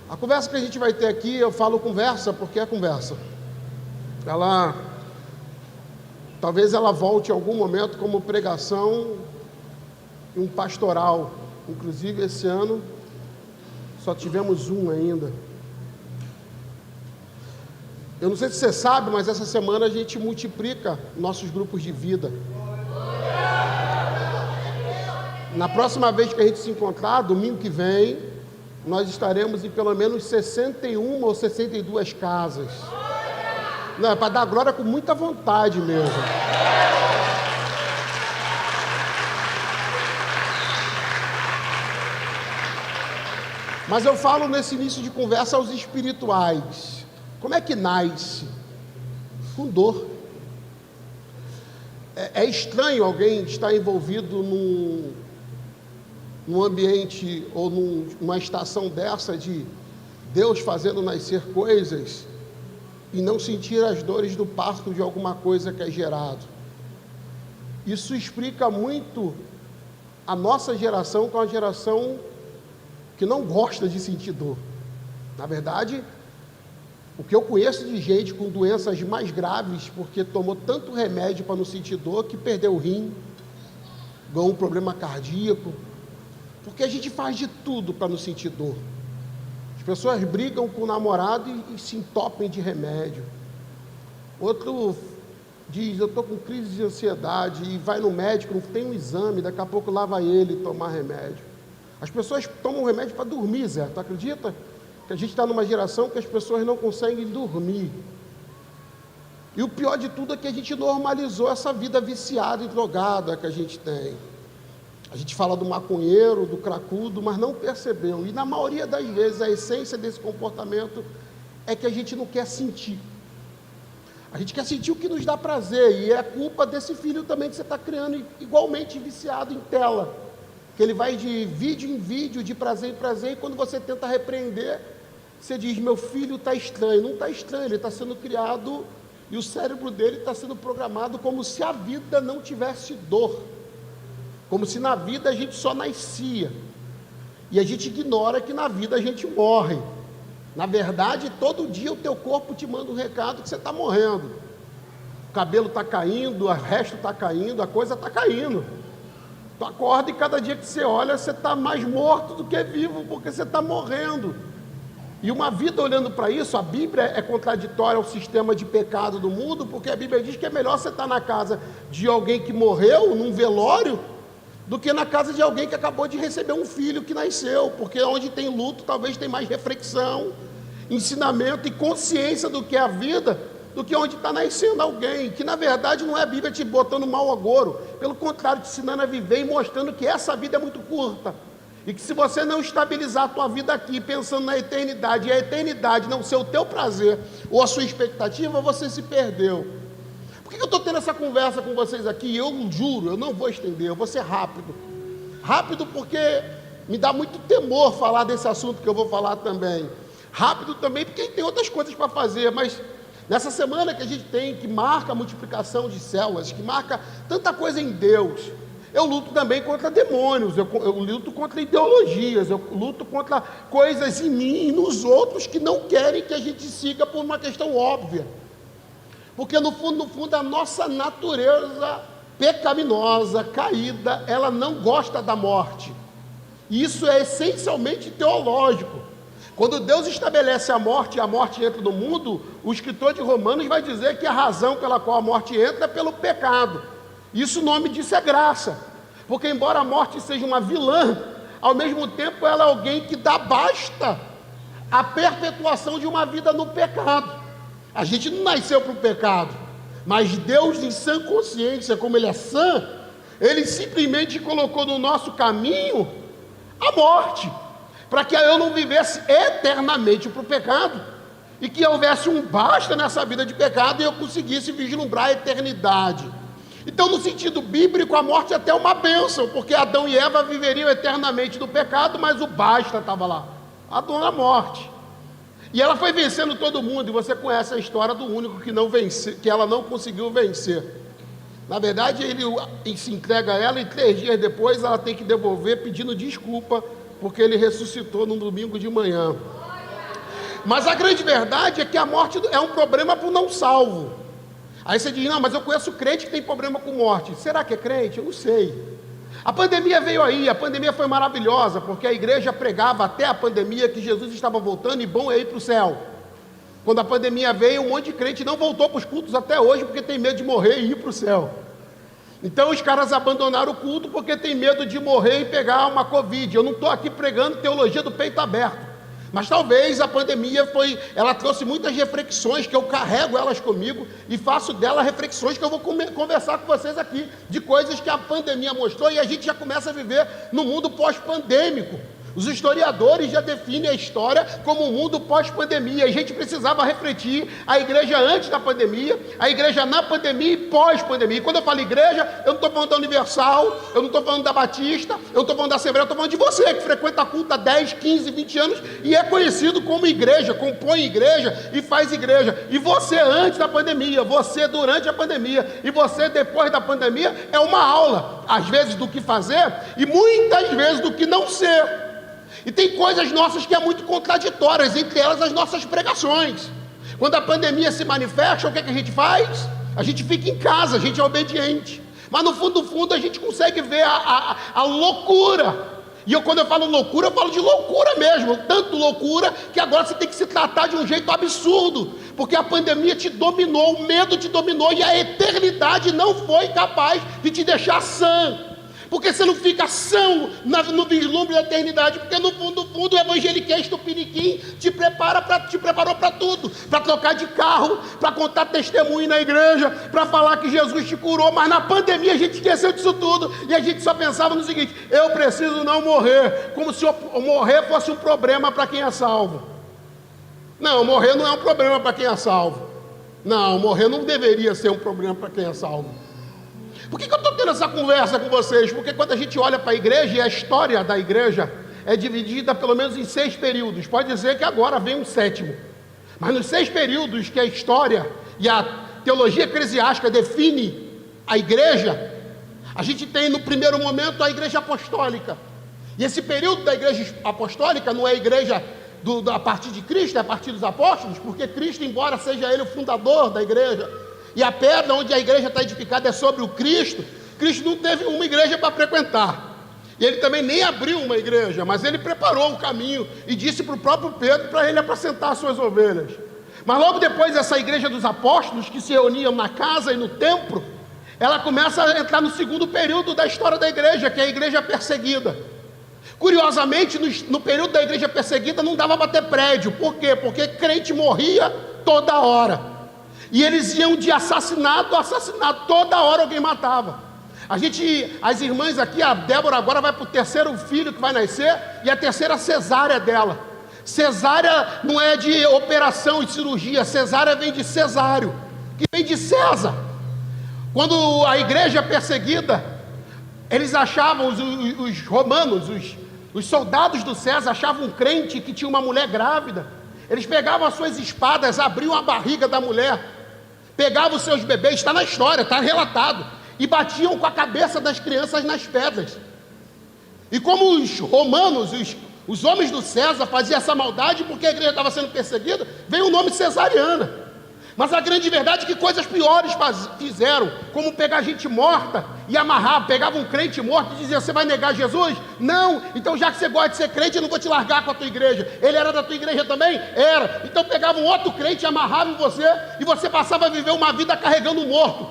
A conversa que a gente vai ter aqui, eu falo conversa porque é conversa. Talvez ela volte em algum momento como pregação e um pastoral. Inclusive esse ano só tivemos um ainda. Eu não sei se você sabe, mas essa semana a gente multiplica nossos grupos de vida. Na próxima vez que a gente se encontrar, domingo que vem, nós estaremos em pelo menos 61 ou 62 casas. Não, é para dar glória com muita vontade mesmo. Mas eu falo nesse início de conversa aos espirituais. Como é que nasce? Com dor. É estranho alguém estar envolvido num ambiente ou numa estação dessa de Deus fazendo nascer coisas e não sentir as dores do parto de alguma coisa que é gerado. Isso explica muito a nossa geração, que é uma geração que não gosta de sentir dor. Na verdade, o que eu conheço de gente com doenças mais graves, porque tomou tanto remédio para não sentir dor, que perdeu o rim, ganhou um problema cardíaco, porque a gente faz de tudo para não sentir dor. As pessoas brigam com o namorado e se entopem de remédio. Outro diz, eu estou com crise de ansiedade, e vai no médico, não tem um exame, daqui a pouco lá vai ele tomar remédio. As pessoas tomam remédio para dormir, Zé, tu acredita? Que a gente está numa geração que as pessoas não conseguem dormir. E o pior de tudo é que a gente normalizou essa vida viciada e drogada que a gente tem. A gente fala do maconheiro, do cracudo, mas não percebeu. E na maioria das vezes a essência desse comportamento é que a gente não quer sentir. A gente quer sentir o que nos dá prazer, e é culpa desse filho também que você está criando igualmente viciado em tela. Que ele vai de vídeo em vídeo, de prazer em prazer, e quando você tenta repreender, você diz, meu filho está estranho. Não está estranho, ele está sendo criado, e o cérebro dele está sendo programado como se a vida não tivesse dor. Como se na vida a gente só nascia. E a gente ignora que na vida a gente morre. Na verdade, todo dia o teu corpo te manda um recado que você está morrendo. O cabelo está caindo, o resto está caindo, a coisa está caindo. Tu acorda e cada dia que você olha, você está mais morto do que vivo, porque você está morrendo. E uma vida olhando para isso, a Bíblia é contraditória ao sistema de pecado do mundo, porque a Bíblia diz que é melhor você estar na casa de alguém que morreu, num velório, do que na casa de alguém que acabou de receber um filho que nasceu, porque onde tem luto, talvez tem mais reflexão, ensinamento e consciência do que é a vida, do que onde está nascendo alguém, que na verdade não é a Bíblia te botando mau agouro, pelo contrário, te ensinando a viver e mostrando que essa vida é muito curta, e que se você não estabilizar a tua vida aqui, pensando na eternidade, e a eternidade não ser o teu prazer, ou a sua expectativa, você se perdeu. Por que eu estou tendo essa conversa com vocês aqui? Eu juro, eu não vou estender, eu vou ser rápido. Rápido porque me dá muito temor falar desse assunto que eu vou falar também. Rápido também porque tem outras coisas para fazer, mas nessa semana que a gente tem, que marca a multiplicação de células, que marca tanta coisa em Deus, eu luto também contra demônios, eu luto contra ideologias, eu luto contra coisas em mim e nos outros que não querem que a gente siga por uma questão óbvia. Porque no fundo, a nossa natureza pecaminosa, caída, ela não gosta da morte. E isso é essencialmente teológico. Quando Deus estabelece a morte e a morte entra no mundo, o escritor de Romanos vai dizer que a razão pela qual a morte entra é pelo pecado. Isso, o nome disso é graça. Porque embora a morte seja uma vilã, ao mesmo tempo ela é alguém que dá basta à perpetuação de uma vida no pecado. A gente não nasceu para o pecado, mas Deus, em sã consciência, como Ele é sã, Ele simplesmente colocou no nosso caminho a morte, para que eu não vivesse eternamente para o pecado, e que houvesse um basta nessa vida de pecado, e eu conseguisse vislumbrar a eternidade. Então, no sentido bíblico, a morte é até uma bênção, porque Adão e Eva viveriam eternamente do pecado, mas o basta estava lá, a dona morte. E ela foi vencendo todo mundo, e você conhece a história do único que não vence, que ela não conseguiu vencer. Na verdade, ele se entrega a ela, e 3 dias depois ela tem que devolver pedindo desculpa, porque ele ressuscitou no domingo de manhã. Mas a grande verdade é que a morte é um problema para o não salvo. Aí você diz, não, mas eu conheço crente que tem problema com morte. Será que é crente? Eu não sei. A pandemia veio aí, a pandemia foi maravilhosa, porque a igreja pregava até a pandemia que Jesus estava voltando e bom é ir para o céu. Quando a pandemia veio, um monte de crente não voltou para os cultos até hoje, porque tem medo de morrer e ir para o céu. Então os caras abandonaram o culto porque tem medo de morrer e pegar uma Covid. Eu não estou aqui pregando teologia do peito aberto. Mas talvez a pandemia ela trouxe muitas reflexões que eu carrego elas comigo e faço dela reflexões que eu vou conversar com vocês aqui, de coisas que a pandemia mostrou e a gente já começa a viver no mundo pós-pandêmico. Os historiadores já definem a história como um mundo pós-pandemia. A gente precisava refletir a igreja antes da pandemia, a igreja na pandemia e pós-pandemia. E quando eu falo igreja, eu não estou falando da Universal, eu não estou falando da Batista, eu não estou falando da Assembleia, eu estou falando de você que frequenta a culto há 10, 15, 20 anos e é conhecido como igreja, compõe igreja e faz igreja. E você antes da pandemia, você durante a pandemia e você depois da pandemia é uma aula, às vezes do que fazer e muitas vezes do que não ser. E tem coisas nossas que é muito contraditórias, entre elas as nossas pregações. Quando a pandemia se manifesta, o que é que a gente faz? A gente fica em casa, a gente é obediente. Mas no fundo a gente consegue ver a loucura. E quando eu falo loucura, eu falo de loucura mesmo. Tanto loucura que agora você tem que se tratar de um jeito absurdo. Porque a pandemia te dominou, o medo te dominou e a eternidade não foi capaz de te deixar sã. Porque você não fica são no vislumbre da eternidade, porque no fundo o evangeliquez tupiniquim te preparou para tudo, para trocar de carro, para contar testemunho na igreja, para falar que Jesus te curou, mas na pandemia a gente esqueceu disso tudo, e a gente só pensava no seguinte, eu preciso não morrer, como se morrer fosse um problema para quem é salvo. Não, morrer não é um problema para quem é salvo. Não, morrer não deveria ser um problema para quem é salvo. Por que eu estou tendo essa conversa com vocês? Porque quando a gente olha para a igreja, e a história da igreja é dividida pelo menos em 6 períodos, pode dizer que agora vem um 7º, mas nos 6 períodos que a história e a teologia eclesiástica define a igreja, a gente tem no primeiro momento a igreja apostólica, e esse período da igreja apostólica não é a igreja a partir de Cristo, é a partir dos apóstolos, porque Cristo, embora seja ele o fundador da igreja, e a pedra onde a igreja está edificada é sobre o Cristo, Cristo não teve uma igreja para frequentar, e ele também nem abriu uma igreja, mas ele preparou o caminho, e disse para o próprio Pedro, para ele apacentar as suas ovelhas. Mas logo depois essa igreja dos apóstolos, que se reuniam na casa e no templo, ela começa a entrar no segundo período da história da igreja, que é a igreja perseguida. Curiosamente, no período da igreja perseguida não dava para ter prédio. Por quê? Porque crente morria toda hora. E eles iam de assassinato a assassinato, toda hora alguém matava. As irmãs aqui, a Débora agora vai para o 3º filho que vai nascer, e a 3ª cesárea dela. Cesárea não é de operação e cirurgia, cesárea vem de Cesário, que vem de César. Quando a igreja é perseguida, eles achavam, os romanos, os soldados do César achavam um crente que tinha uma mulher grávida. Eles pegavam as suas espadas, abriam a barriga da mulher, pegavam os seus bebês, está na história, está relatado, e batiam com a cabeça das crianças nas pedras. E como os romanos, os homens do César faziam essa maldade, porque a igreja estava sendo perseguida, veio o nome cesariana. Mas a grande verdade é que coisas piores fizeram, como pegar gente morta e amarrar, pegavam um crente morto e diziam, você vai negar Jesus? Não, então já que você gosta de ser crente, eu não vou te largar com a tua igreja. Ele era da tua igreja também? Era. Então pegavam outro crente e amarravam em você, e você passava a viver uma vida carregando um morto.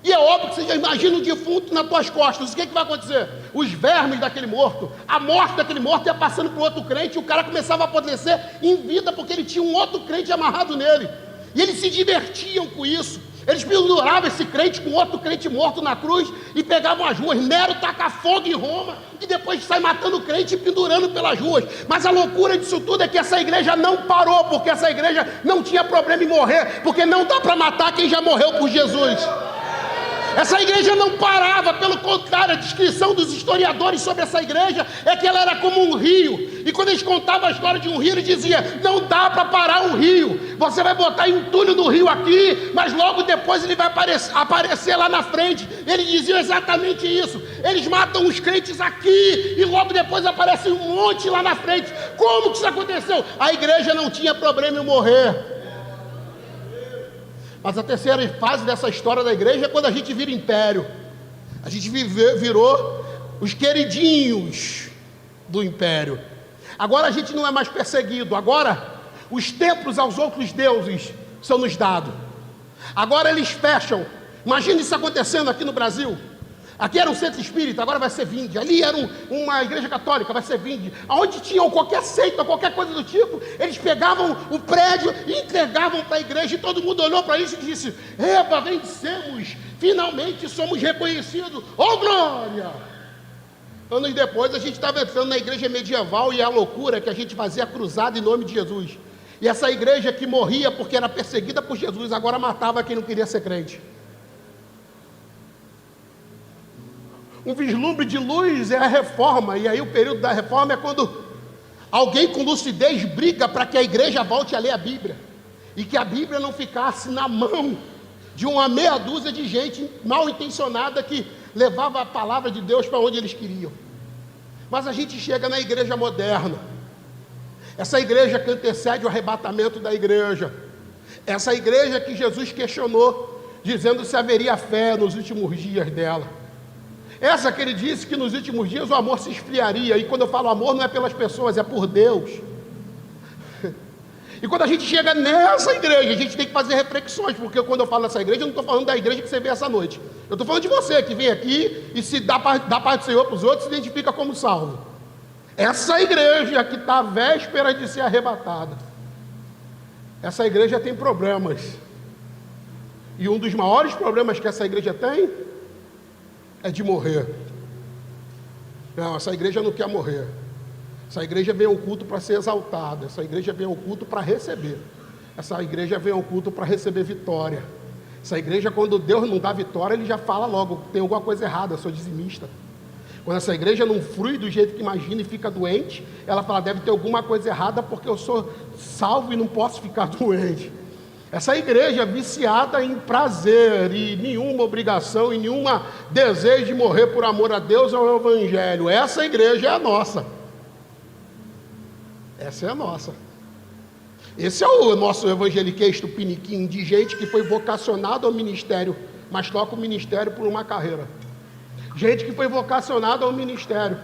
E é óbvio que você já imagina um defunto nas tuas costas. O que vai acontecer? Os vermes daquele morto, a morte daquele morto ia passando para o outro crente, e o cara começava a apodrecer em vida, porque ele tinha um outro crente amarrado nele. E eles se divertiam com isso. Eles penduravam esse crente com outro crente morto na cruz e pegavam as ruas. Nero taca fogo em Roma e depois sai matando o crente e pendurando pelas ruas. Mas a loucura disso tudo é que essa igreja não parou, porque essa igreja não tinha problema em morrer, porque não dá para matar quem já morreu por Jesus. Essa igreja não parava, pelo contrário, a descrição dos historiadores sobre essa igreja é que ela era como um rio. E quando eles contavam a história de um rio, eles diziam: não dá para parar um rio. Você vai botar entulho no rio aqui, mas logo depois ele vai aparecer lá na frente. Eles diziam exatamente isso. Eles matam os crentes aqui e logo depois aparece um monte lá na frente. Como que isso aconteceu? A igreja não tinha problema em morrer. Mas a terceira fase dessa história da igreja é quando a gente vira império. A gente virou os queridinhos do império. Agora a gente não é mais perseguido. Agora os templos aos outros deuses são nos dados. Agora eles fecham. Imagina isso acontecendo aqui no Brasil. Aqui era um centro espírita, agora vai ser Vinde. Ali era uma igreja católica, vai ser Vinde. Onde tinham qualquer seita, qualquer coisa do tipo, eles pegavam o prédio e entregavam para a igreja. E todo mundo olhou para isso e disse: epa, vencemos, finalmente somos reconhecidos. Oh, glória! Anos depois a gente estava entrando na igreja medieval e a loucura que a gente fazia cruzada em nome de Jesus. E essa igreja que morria porque era perseguida por Jesus, agora matava quem não queria ser crente. Um vislumbre de luz é a reforma, e aí o período da reforma é quando alguém com lucidez briga para que a igreja volte a ler a Bíblia, e que a Bíblia não ficasse na mão de uma meia dúzia de gente mal intencionada que levava a palavra de Deus para onde eles queriam. Mas a gente chega na igreja moderna, essa igreja que antecede o arrebatamento da igreja, essa igreja que Jesus questionou, dizendo se haveria fé nos últimos dias dela. Essa que ele disse que nos últimos dias o amor se esfriaria. E quando eu falo amor, não é pelas pessoas, é por Deus. E quando a gente chega nessa igreja, a gente tem que fazer reflexões. Porque quando eu falo nessa igreja, eu não estou falando da igreja que você vê essa noite. Eu estou falando de você que vem aqui e se dá paz do Senhor para os outros, se identifica como salvo. Essa igreja que está à véspera de ser arrebatada, essa igreja tem problemas. E um dos maiores problemas que essa igreja tem é de morrer. Não, essa igreja não quer morrer. Essa igreja vem ao culto para ser exaltada. Essa igreja vem ao culto para receber. Essa igreja vem ao culto para receber vitória. Essa igreja, quando Deus não dá vitória, ele já fala logo: tem alguma coisa errada, eu sou dizimista. Quando essa igreja não flui do jeito que imagina e fica doente, ela fala: deve ter alguma coisa errada porque eu sou salvo e não posso ficar doente. Essa igreja viciada em prazer e nenhuma obrigação e nenhuma desejo de morrer por amor a Deus ou ao Evangelho. Essa igreja é a nossa. Essa é a nossa. Esse é o nosso evangeliquez tupiniquim, de gente que foi vocacionado ao ministério, mas toca o ministério por uma carreira. Gente que foi vocacionado ao ministério,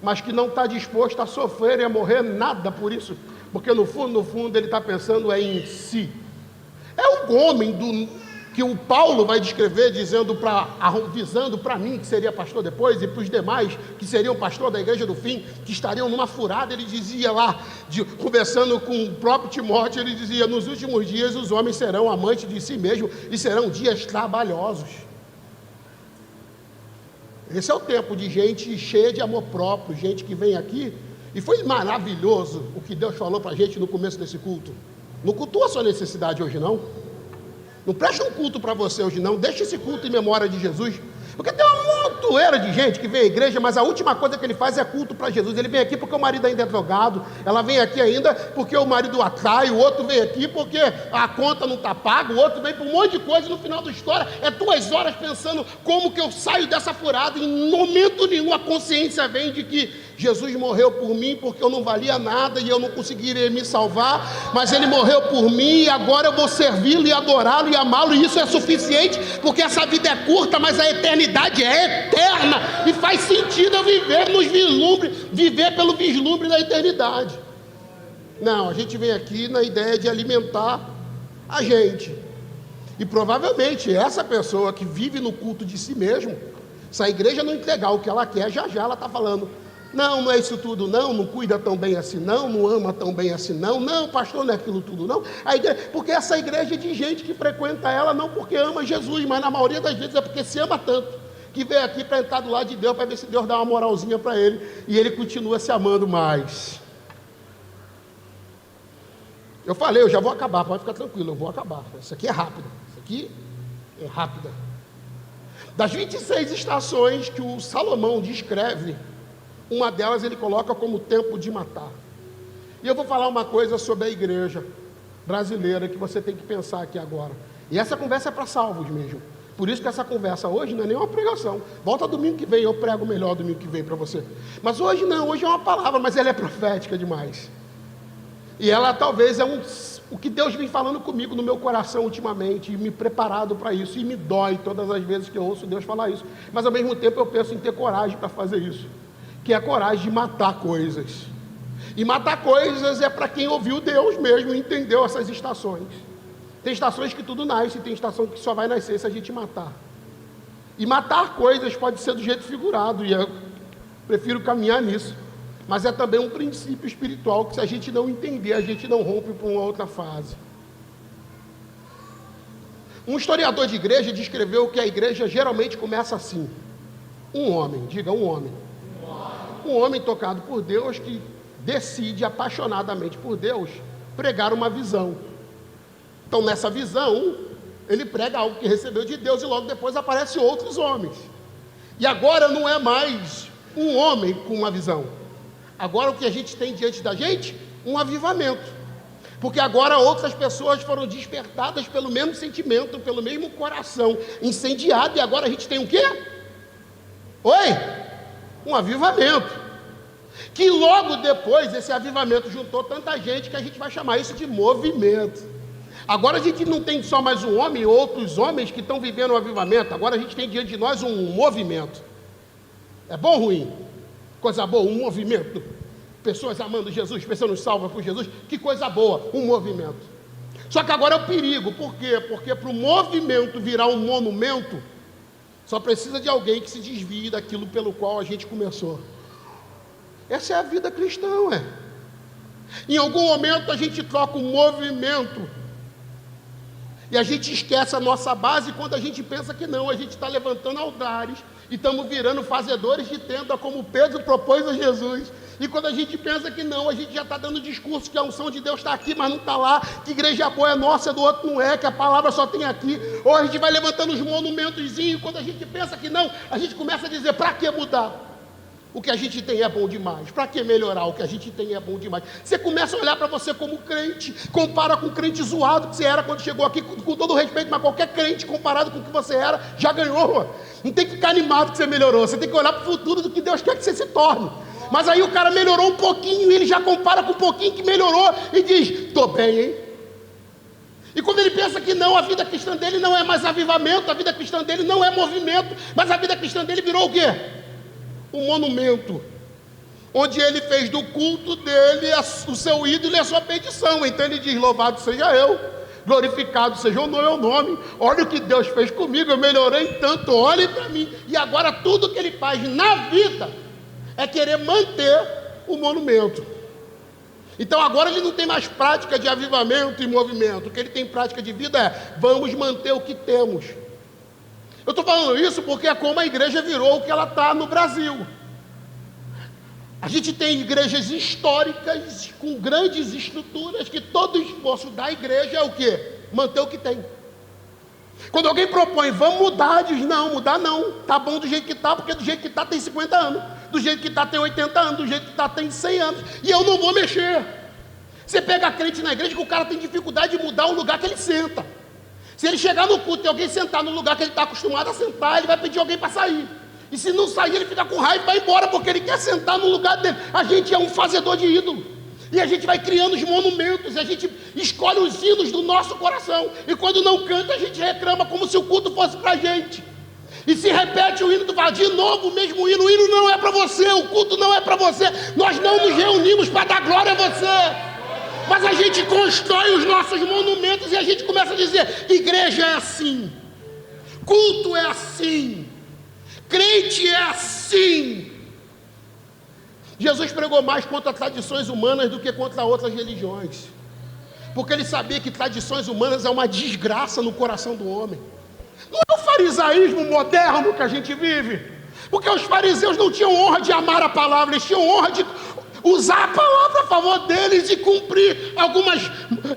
mas que não está disposto a sofrer e a morrer nada por isso, porque no fundo ele está pensando em si. É o homem que o Paulo vai descrever, visando para mim, que seria pastor depois, e para os demais, que seriam pastor da igreja do fim, que estariam numa furada. Ele dizia lá, conversando com o próprio Timóteo, ele dizia: nos últimos dias os homens serão amantes de si mesmos, e serão dias trabalhosos. Esse é o tempo de gente cheia de amor próprio, gente que vem aqui, e foi maravilhoso o que Deus falou para a gente no começo desse culto. Não cultua a sua necessidade hoje não. Não presta um culto para você hoje não. Deixa esse culto em memória de Jesus. Porque tem uma montoeira de gente que vem à igreja, mas a última coisa que ele faz é culto para Jesus. Ele vem aqui porque o marido ainda é drogado, ela vem aqui ainda porque o marido atrai, o outro vem aqui porque a conta não está paga, o outro vem por um monte de coisa, e no final da história é 2 horas pensando como que eu saio dessa furada. E em momento nenhum a consciência vem de que Jesus morreu por mim porque eu não valia nada e eu não conseguiria me salvar, mas Ele morreu por mim e agora eu vou servi-lo e adorá-lo e amá-lo, e isso é suficiente, porque essa vida é curta, mas a eternidade é eterna, e faz sentido eu viver pelo vislumbre da eternidade. Não, a gente vem aqui na ideia de alimentar a gente, e provavelmente essa pessoa que vive no culto de si mesmo, se a igreja não entregar o que ela quer, já ela está falando: não é isso tudo não cuida tão bem assim não ama tão bem assim não, pastor, não é aquilo tudo não. Porque essa igreja é de gente que frequenta ela não porque ama Jesus, mas na maioria das vezes é porque se ama tanto, que veio aqui para entrar do lado de Deus, para ver se Deus dá uma moralzinha para ele, e ele continua se amando mais. Eu falei, eu já vou acabar, pode ficar tranquilo, eu vou acabar. Isso aqui é rápido, isso aqui é rápida. Das 26 estações que o Salomão descreve, uma delas ele coloca como tempo de matar. E eu vou falar uma coisa sobre a igreja brasileira que você tem que pensar aqui agora. E essa conversa é para salvos mesmo. Por isso que essa conversa hoje não é nem uma pregação. Volta domingo que vem, eu prego melhor domingo que vem para você. Mas hoje não, hoje é uma palavra, mas ela é profética demais. E ela talvez é o que Deus vem falando comigo no meu coração ultimamente, e me preparado para isso, e me dói todas as vezes que eu ouço Deus falar isso. Mas ao mesmo tempo eu penso em ter coragem para fazer isso, que é a coragem de matar coisas. E matar coisas é para quem ouviu Deus mesmo e entendeu essas estações. Tem estações que tudo nasce, tem estação que só vai nascer se a gente matar. E matar coisas pode ser do jeito figurado, e eu prefiro caminhar nisso. Mas é também um princípio espiritual que, se a gente não entender, a gente não rompe para uma outra fase. Um historiador de igreja descreveu que a igreja geralmente começa assim. Um homem, diga um homem. Um homem tocado por Deus que decide apaixonadamente por Deus pregar uma visão. Então, nessa visão, ele prega algo que recebeu de Deus e logo depois aparecem outros homens. E agora não é mais um homem com uma visão. Agora o que a gente tem diante da gente? Um avivamento. Porque agora outras pessoas foram despertadas pelo mesmo sentimento, pelo mesmo coração incendiado, e agora a gente tem o quê? Oi? Um avivamento. Que logo depois esse avivamento juntou tanta gente que a gente vai chamar isso de movimento. Agora a gente não tem só mais um homem, outros homens que estão vivendo o avivamento. Agora a gente tem diante de nós um movimento. É bom ou ruim? Coisa boa, um movimento. Pessoas amando Jesus, pessoas salvas por Jesus. Que coisa boa, um movimento. Só que agora é o perigo. Por quê? Porque para o movimento virar um monumento, só precisa de alguém que se desvie daquilo pelo qual a gente começou. Essa é a vida cristã, é. Em algum momento a gente troca o movimento e a gente esquece a nossa base quando a gente pensa que não. A gente está levantando altares e estamos virando fazedores de tenda, como Pedro propôs a Jesus. E quando a gente pensa que não, a gente já está dando discurso que a unção de Deus está aqui, mas não está lá, que igreja boa é nossa, do outro não é, que a palavra só tem aqui. Ou a gente vai levantando os monumentozinhos, quando a gente pensa que não, a gente começa a dizer, para que mudar? O que a gente tem é bom demais. Para que melhorar? O que a gente tem é bom demais. Você começa a olhar para você como crente, compara com o crente zoado que você era quando chegou aqui, com todo respeito, mas qualquer crente comparado com o que você era, já ganhou. Não tem que ficar animado que você melhorou, você tem que olhar para o futuro do que Deus quer que você se torne. Mas aí o cara melhorou um pouquinho, e ele já compara com um pouquinho que melhorou, e diz, estou bem, hein? E quando ele pensa que não, a vida cristã dele não é mais avivamento, a vida cristã dele não é movimento, mas a vida cristã dele virou o quê? Um monumento, onde ele fez do culto dele o seu ídolo e a sua petição. Então ele diz, louvado seja eu, glorificado seja o meu nome, olha o que Deus fez comigo, eu melhorei tanto, olhe para mim. E agora tudo que ele faz na vida é querer manter o monumento. Então agora ele não tem mais prática de avivamento e movimento. O que ele tem prática de vida é, vamos manter o que temos. Eu estou falando isso porque é como a igreja virou o que ela está no Brasil. A gente tem igrejas históricas, com grandes estruturas, que todo esforço da igreja é o quê? Manter o que tem. Quando alguém propõe, vamos mudar, diz, não, mudar não, tá bom do jeito que está, porque do jeito que está tem 50 anos, do jeito que está tem 80 anos, do jeito que está tem 100 anos, e eu não vou mexer. Você pega crente na igreja que o cara tem dificuldade de mudar o lugar que ele senta. Se ele chegar no culto e alguém sentar no lugar que ele está acostumado a sentar, ele vai pedir alguém para sair. E se não sair, ele fica com raiva e vai embora, porque ele quer sentar no lugar dele. A gente é um fazedor de ídolo. E a gente vai criando os monumentos, a gente escolhe os hinos do nosso coração. E quando não canta, a gente reclama como se o culto fosse para a gente. E se repete o hino, tu fala, de novo o mesmo hino. O hino não é para você, o culto não é para você. Nós não nos reunimos para dar glória a você. Mas a gente constrói os nossos monumentos e a gente começa a dizer, igreja é assim, culto é assim, crente é assim. Jesus pregou mais contra tradições humanas do que contra outras religiões, porque ele sabia que tradições humanas é uma desgraça no coração do homem. Não é o farisaísmo moderno que a gente vive, porque os fariseus não tinham honra de amar a palavra, eles tinham honra de usar a palavra a favor deles e cumprir algumas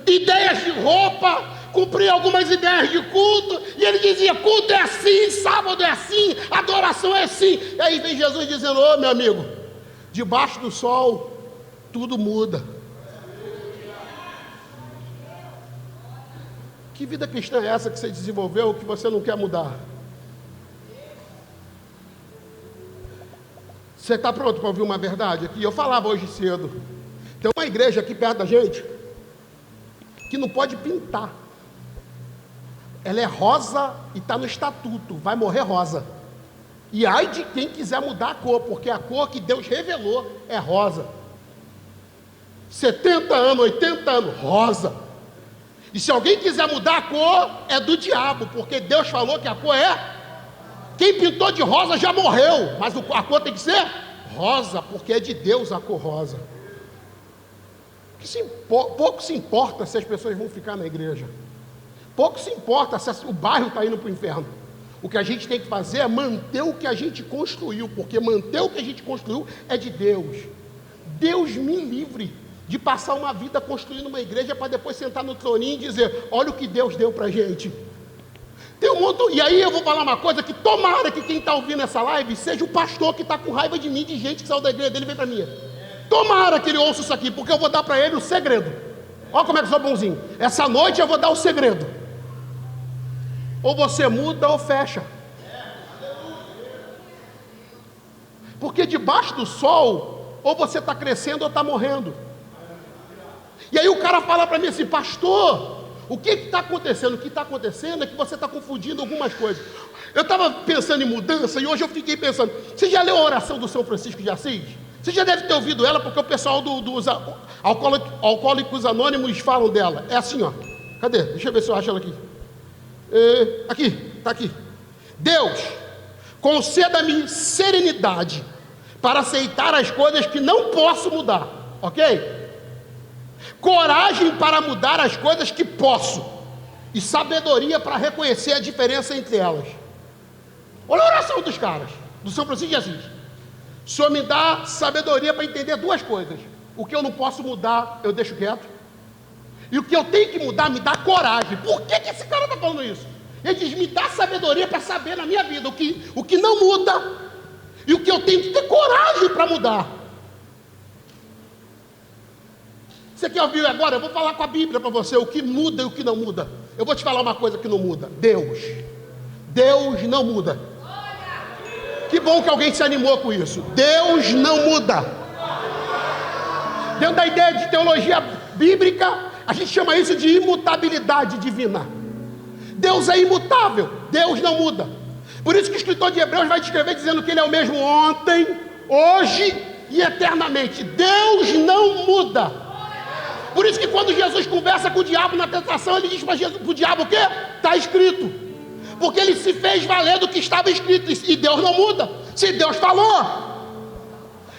ideias de roupa cumpria algumas ideias de culto, e ele dizia, culto é assim, sábado é assim, adoração é assim. E aí vem Jesus dizendo, ô meu amigo, debaixo do sol, tudo muda. Que vida cristã é essa que você desenvolveu, que você não quer mudar? Você está pronto para ouvir uma verdade aqui? Eu falava hoje cedo, tem uma igreja aqui perto da gente, que não pode pintar. Ela é rosa e está no estatuto, vai morrer rosa. E ai de quem quiser mudar a cor, porque a cor que Deus revelou é rosa. 70 anos, 80 anos, rosa. E se alguém quiser mudar a cor, é do diabo, porque Deus falou que a cor é... Quem pintou de rosa já morreu, mas a cor tem que ser rosa, porque é de Deus a cor rosa. Pouco se importa se as pessoas vão ficar na igreja. Pouco se importa se o bairro está indo para o inferno. O que a gente tem que fazer é manter o que a gente construiu, porque manter o que a gente construiu é de Deus. Deus me livre de passar uma vida construindo uma igreja para depois sentar no troninho e dizer, olha o que Deus deu para a gente. Tem um montão, e aí eu vou falar uma coisa, que tomara que quem está ouvindo essa live seja o pastor que está com raiva de mim, de gente que saiu da igreja dele e vem para mim. Tomara que ele ouça isso aqui, porque eu vou dar para ele o segredo. Olha como é que eu sou bonzinho. Essa noite eu vou dar o segredo. Ou você muda ou fecha. Porque debaixo do sol, ou você está crescendo ou está morrendo. E aí o cara fala para mim assim, pastor, o que está acontecendo? O que está acontecendo é que você está confundindo algumas coisas. Eu estava pensando em mudança e hoje eu fiquei pensando, você já leu a oração do São Francisco de Assis? Você já deve ter ouvido ela, porque o pessoal dos Alcoólicos Anônimos falam dela. É assim, ó. Cadê? Deixa eu ver se eu acho ela aqui. Aqui, está aqui. Deus, conceda-me serenidade para aceitar as coisas que não posso mudar, ok? Coragem para mudar as coisas que posso, e sabedoria para reconhecer a diferença entre elas. Olha a oração dos caras, do São Francisco de Assis. O Senhor me dá sabedoria para entender duas coisas: o que eu não posso mudar, eu deixo quieto, e o que eu tenho que mudar, me dá coragem. Por que esse cara está falando isso? Ele diz, me dá sabedoria para saber na minha vida o que não muda, e o que eu tenho que ter coragem para mudar. Você quer ouvir agora? Eu vou falar com a Bíblia para você, o que muda e o que não muda. Eu vou te falar uma coisa que não muda: Deus. Deus não muda. Que bom que alguém se animou com isso. Deus não muda. Dentro da ideia de teologia bíblica, a gente chama isso de imutabilidade divina. Deus é imutável, Deus não muda. Por isso que o escritor de Hebreus vai descrever dizendo que Ele é o mesmo ontem, hoje e eternamente. Deus não muda. Por isso que quando Jesus conversa com o diabo na tentação, ele diz para o diabo o quê? Está escrito. Porque ele se fez valer do que estava escrito, e Deus não muda. Se Deus falou,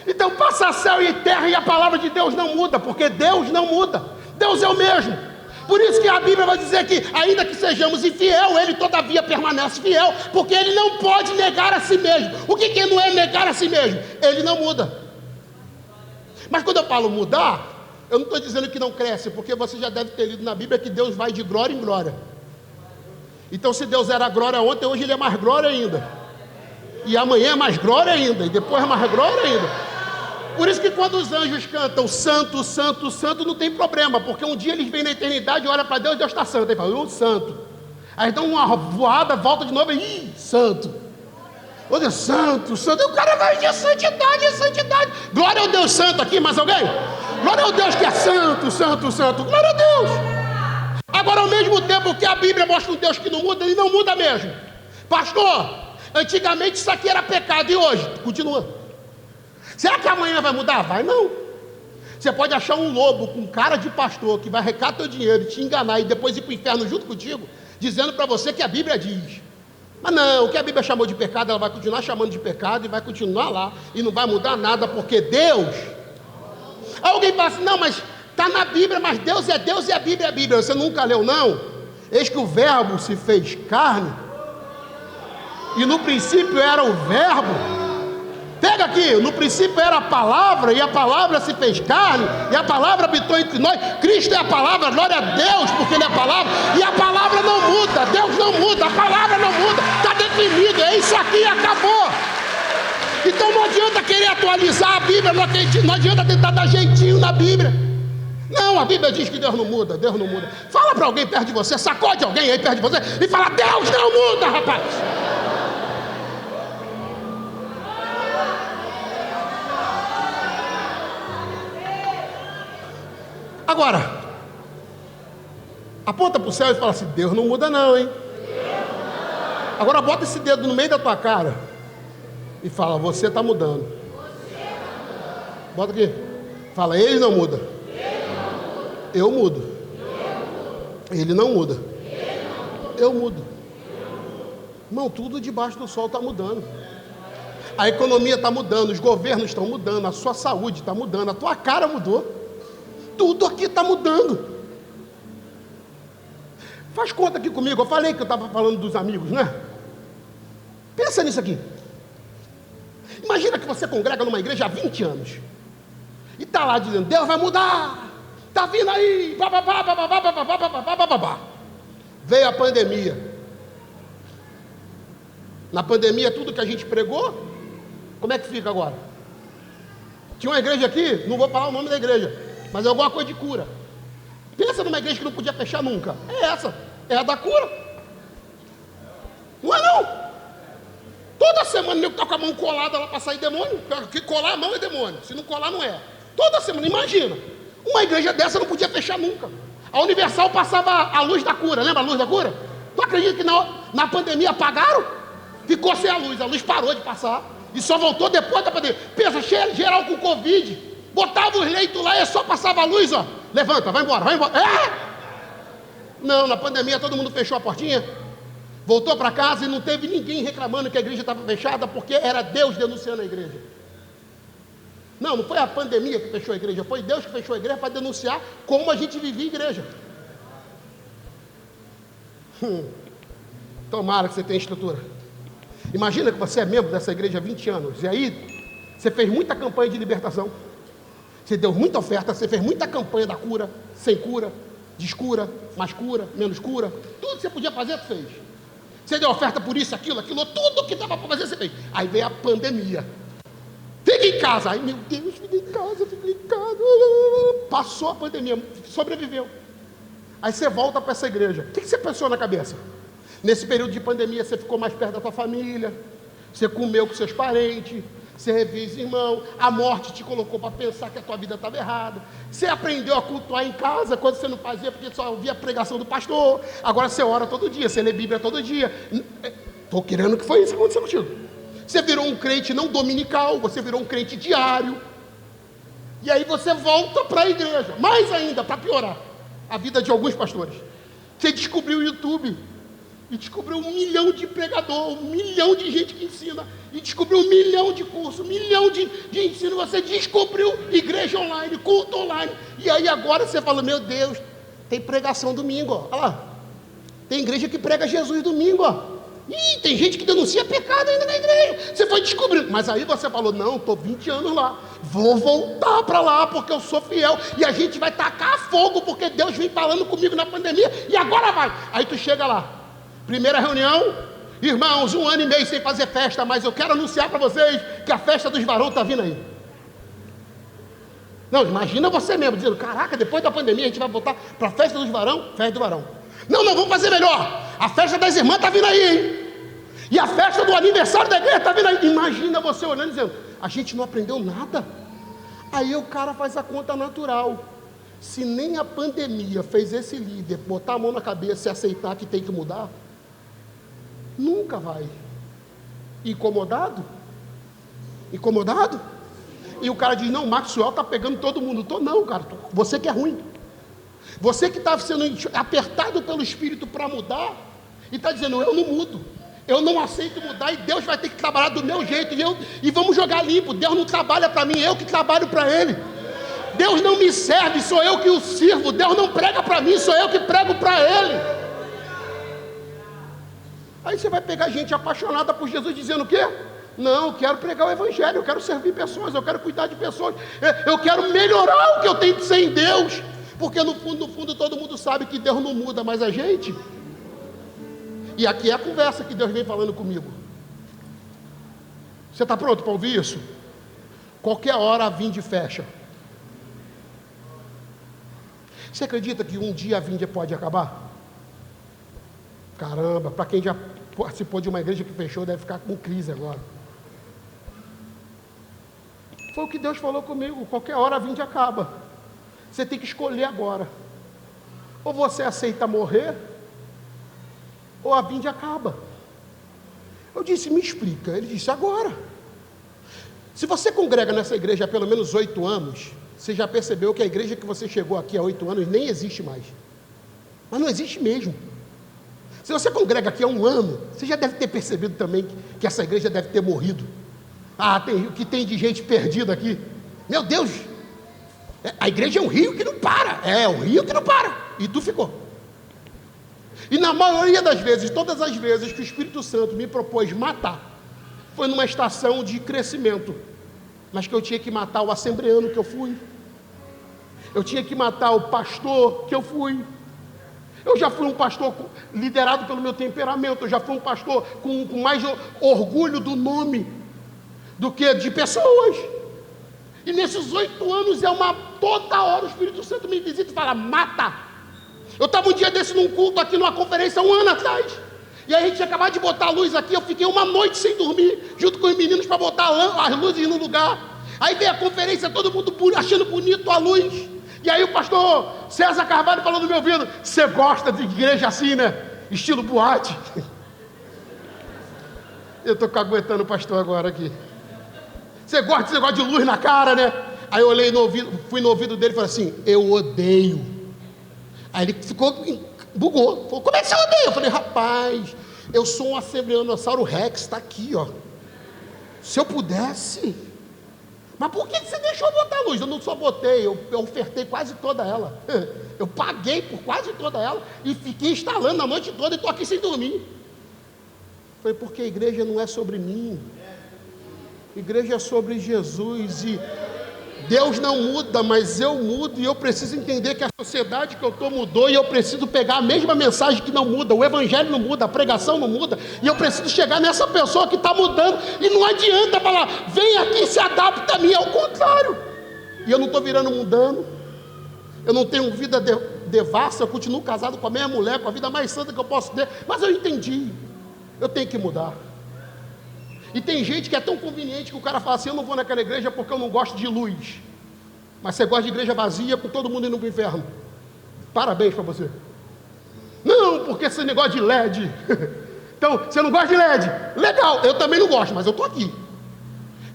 então passa céu e terra e a palavra de Deus não muda, porque Deus não muda. Deus é o mesmo. Por isso que a Bíblia vai dizer que ainda que sejamos infiel, Ele todavia permanece fiel, porque Ele não pode negar a si mesmo. O que não é negar a si mesmo? Ele não muda. Mas quando eu falo mudar, eu não estou dizendo que não cresce, porque você já deve ter lido na Bíblia que Deus vai de glória em glória. Então, se Deus era glória ontem, hoje Ele é mais glória ainda. E amanhã é mais glória ainda. E depois é mais glória ainda. Por isso que quando os anjos cantam santo, santo, santo, não tem problema. Porque um dia eles vêm na eternidade e olham para Deus e Deus está santo. Aí falam, santo. Aí dão uma voada, volta de novo e santo. Olha, santo, santo. E o cara vai de santidade, santidade. Glória ao Deus santo aqui, mais alguém? Glória ao Deus que é santo, santo, santo. Glória a Deus. Agora, ao mesmo tempo que a Bíblia mostra um Deus que não muda, Ele não muda mesmo. Pastor, antigamente isso aqui era pecado, e hoje? Continua. Será que amanhã vai mudar? Vai não. Você pode achar um lobo com cara de pastor, que vai arrecadar teu dinheiro e te enganar, e depois ir para o inferno junto contigo, dizendo para você que a Bíblia diz. Mas não, o que a Bíblia chamou de pecado, ela vai continuar chamando de pecado, e vai continuar lá, e não vai mudar nada, porque Deus... Alguém fala assim, não, mas... está na Bíblia, mas Deus é Deus e a Bíblia é a Bíblia. Você nunca leu, não? Eis que o verbo se fez carne, e no princípio era o verbo. Pega pega aqui, no princípio era a palavra, e a palavra se fez carne, e a palavra habitou entre nós. Cristo é a palavra, glória a Deus, porque Ele é a palavra, e a palavra não muda, Deus não muda, a palavra não muda, está definido, é isso aqui e acabou. Então não adianta querer atualizar a Bíblia, não adianta tentar dar jeitinho na Bíblia. Não, a Bíblia diz que Deus não muda, Deus não muda. Fala para alguém perto de você, sacode alguém aí perto de você e fala: Deus não muda, rapaz. Agora, aponta para o céu e fala assim: Deus não muda não, hein? Agora bota esse dedo no meio da tua cara e fala: você está mudando. Bota aqui. Fala: ele não muda. Eu mudo. Ele não muda. Eu mudo. Irmão, tudo debaixo do sol está mudando. A economia está mudando, os governos estão mudando, a sua saúde está mudando, a tua cara mudou. Tudo aqui está mudando. Faz conta aqui comigo. Eu falei que eu estava falando dos amigos, né? Pensa nisso aqui. Imagina que você congrega numa igreja há 20 anos e está lá dizendo: Deus vai mudar, está vindo aí, Veio a pandemia. Na pandemia, tudo que a gente pregou, como é que fica agora? Tinha uma igreja aqui, não vou falar o nome da igreja, mas é alguma coisa de cura. Pensa numa igreja que não podia fechar nunca. É essa, é a da cura. Não é não. Toda semana eu está com a mão colada lá para sair demônio. Porque colar a mão é demônio, se não colar não é. Toda semana, imagina. Uma igreja dessa não podia fechar nunca. A Universal passava a luz da cura, lembra a luz da cura? Tu acredita que na pandemia apagaram? Ficou sem a luz parou de passar. E só voltou depois da pandemia. Pensa, geral com Covid, botava os leitos lá e só passava a luz, ó. Levanta, vai embora, vai embora. Não, na pandemia todo mundo fechou a portinha, voltou para casa e não teve ninguém reclamando que a igreja estava fechada, porque era Deus denunciando a igreja. Não foi a pandemia que fechou a igreja, foi Deus que fechou a igreja para denunciar como a gente vivia a igreja. Tomara que você tenha estrutura. Imagina que você é membro dessa igreja há 20 anos, e aí você fez muita campanha de libertação, você deu muita oferta, você fez muita campanha da cura, sem cura, descura, mais cura, menos cura, tudo que você podia fazer, você fez. Você deu oferta por isso, aquilo, tudo que dava para fazer, você fez. Aí veio a pandemia. Fica em casa. Ai meu Deus, fica em casa. Passou a pandemia, sobreviveu. Aí você volta para essa igreja. O que você pensou na cabeça? Nesse período de pandemia, você ficou mais perto da tua família, você comeu com seus parentes, você reviu os irmãos, a morte te colocou para pensar que a tua vida estava errada, você aprendeu a cultuar em casa, coisa que você não fazia porque só ouvia a pregação do pastor, agora você ora todo dia, você lê Bíblia todo dia. Estou querendo que foi isso que aconteceu contigo. Você virou um crente não dominical, você virou um crente diário, e aí você volta para a igreja, mais ainda, para piorar a vida de alguns pastores. Você descobriu o YouTube, e descobriu 1 milhão de pregador, 1 milhão de gente que ensina, e descobriu 1 milhão de cursos, 1 milhão de ensino. Você descobriu igreja online, culto online, e aí agora você fala: meu Deus, tem pregação domingo, ó. Olha lá, tem igreja que prega Jesus domingo, ó. Ih, tem gente que denuncia pecado ainda na igreja. Você foi descobrindo, mas aí você falou: não, estou 20 anos lá, vou voltar para lá porque eu sou fiel, e a gente vai tacar fogo porque Deus vem falando comigo na pandemia, e agora vai. Aí tu chega lá, primeira reunião: irmãos, 1 ano e meio sem fazer festa, mas eu quero anunciar para vocês que a festa dos varões está vindo aí. Não, imagina você mesmo dizendo: caraca, depois da pandemia a gente vai voltar para a festa dos varões, festa do varão. Não, vamos fazer melhor, a festa das irmãs está vindo aí, hein? E a festa do aniversário da igreja está vindo aí. Imagina você olhando e dizendo: a gente não aprendeu nada. Aí o cara faz a conta natural. Se nem a pandemia fez esse líder botar a mão na cabeça e aceitar que tem que mudar, nunca vai. Incomodado? E o cara diz: não, Maxwell está pegando todo mundo. Não, cara, você que é ruim. Você que está sendo apertado pelo Espírito para mudar, e está dizendo: eu não mudo, eu não aceito mudar, e Deus vai ter que trabalhar do meu jeito, e vamos jogar limpo. Deus não trabalha para mim, eu que trabalho para Ele. Deus não me serve, sou eu que o sirvo. Deus não prega para mim, sou eu que prego para Ele. Aí você vai pegar gente apaixonada por Jesus dizendo o quê? Não, eu quero pregar o evangelho, eu quero servir pessoas, eu quero cuidar de pessoas, eu quero melhorar o que eu tenho de ser em Deus, porque no fundo todo mundo sabe que Deus não muda, mas a gente. E aqui é a conversa que Deus vem falando comigo. Você está pronto para ouvir isso? Qualquer hora a Vinde fecha. Você acredita que um dia a Vinde pode acabar? Caramba, para quem já participou de uma igreja que fechou, deve ficar com crise agora. Foi o que Deus falou comigo, qualquer hora a Vinde acaba. Você tem que escolher agora. Ou você aceita morrer, ou a Vinde acaba. Eu disse, me explica. Ele disse, agora. Se você congrega nessa igreja há pelo menos 8 anos, você já percebeu que a igreja que você chegou aqui há 8 anos nem existe mais. Mas não existe mesmo. Se você congrega aqui há 1 ano, você já deve ter percebido também que essa igreja deve ter morrido. O que tem de gente perdida aqui. Meu Deus, a igreja é um rio que não para. É um rio que não para. E tu ficou. E na maioria das vezes, todas as vezes que o Espírito Santo me propôs matar, foi numa estação de crescimento, mas que eu tinha que matar o assembleano que eu fui, eu tinha que matar o pastor que eu fui. Eu já fui um pastor liderado pelo meu temperamento, eu já fui um pastor com mais orgulho do nome do que de pessoas. E nesses 8 anos toda hora o Espírito Santo me visita e fala, mata. Eu estava um dia desse num culto aqui numa conferência 1 ano atrás, e aí a gente tinha acabado de botar a luz aqui, eu fiquei uma noite sem dormir, junto com os meninos para botar as luzes no lugar. Aí veio a conferência, todo mundo achando bonito a luz, e aí o pastor César Carvalho falou no meu ouvido, você gosta de igreja assim, né? Estilo boate. Eu estou caguetando o pastor agora aqui. Você gosta desse negócio de luz na cara, né? Aí eu olhei no ouvido, fui no ouvido dele e falei assim, eu odeio. Aí ele bugou, falou, como é que você odeia? Eu falei, rapaz, eu sou um assembleanossauro Rex, está aqui, ó. Se eu pudesse. Mas por que você deixou eu botar a luz? Eu não só botei, eu ofertei quase toda ela. Eu paguei por quase toda ela e fiquei instalando a noite toda e estou aqui sem dormir. Foi porque a igreja não é sobre mim. A igreja é sobre Jesus e Deus não muda, mas eu mudo e eu preciso entender que a sociedade que eu estou mudou e eu preciso pegar a mesma mensagem que não muda, o evangelho não muda, a pregação não muda e eu preciso chegar nessa pessoa que está mudando e não adianta falar, vem aqui e se adapta a mim, ao contrário. E eu não estou virando mundano, eu não tenho vida devassa, eu continuo casado com a minha mulher, com a vida mais santa que eu posso ter, mas eu entendi, eu tenho que mudar. E tem gente que é tão conveniente que o cara fala assim, eu não vou naquela igreja porque eu não gosto de luz. Mas você gosta de igreja vazia com todo mundo indo para o inferno. Parabéns para você. Não, porque esse negócio de LED. Então, você não gosta de LED? Legal, eu também não gosto, mas eu estou aqui.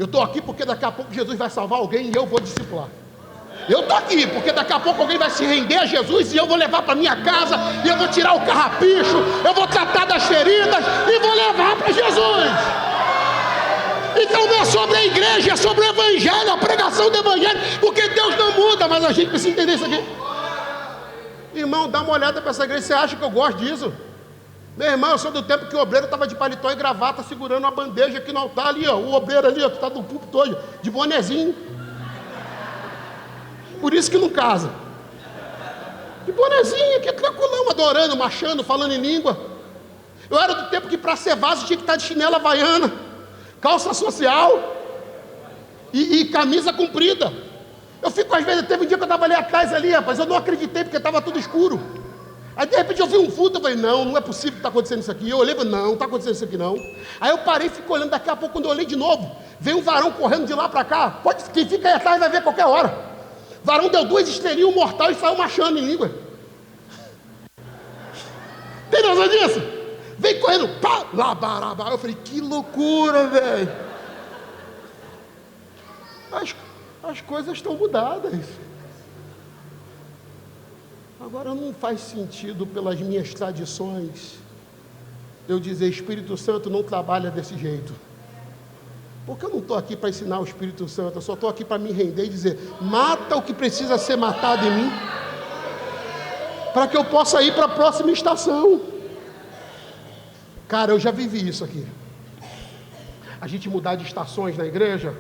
Eu estou aqui porque daqui a pouco Jesus vai salvar alguém e eu vou discipular. Eu estou aqui porque daqui a pouco alguém vai se render a Jesus e eu vou levar para minha casa, e eu vou tirar o carrapicho, eu vou tratar das feridas e vou levar para Jesus. Então não é sobre a igreja, é sobre o evangelho, a pregação do evangelho, porque Deus não muda, mas a gente precisa entender isso aqui. Irmão, dá uma olhada para essa igreja, você acha que eu gosto disso? Meu irmão, eu sou do tempo que o obreiro estava de paletó e gravata, segurando uma bandeja aqui no altar ali, ó, o obreiro ali, ó, que está no púlpito hoje, de bonezinho. Por isso que não casa. De bonezinho aqui, tranquilão, adorando, marchando, falando em língua. Eu era do tempo que para ser vaso tinha que estar de chinela havaiana, calça social e camisa comprida. Eu fico às vezes, teve um dia que eu estava ali atrás ali, rapaz, eu não acreditei porque estava tudo escuro. Aí de repente eu vi um vulto, eu falei, não é possível que está acontecendo isso aqui. Eu olhei e falei, não está acontecendo isso aqui não. Aí eu parei e fico olhando, daqui a pouco quando eu olhei de novo, veio um varão correndo de lá para cá, quem fica aí atrás vai ver qualquer hora. O varão deu 2 estrelinhas mortal e saiu marchando em língua. Tem noção disso? Vem correndo, pá, lá, barabá. Eu falei, que loucura, velho. As coisas estão mudadas. Agora não faz sentido pelas minhas tradições eu dizer, Espírito Santo não trabalha desse jeito. Porque eu não estou aqui para ensinar o Espírito Santo, eu só estou aqui para me render e dizer, mata o que precisa ser matado em mim, para que eu possa ir para a próxima estação. Cara, eu já vivi isso aqui. a gente mudar de estações na igreja.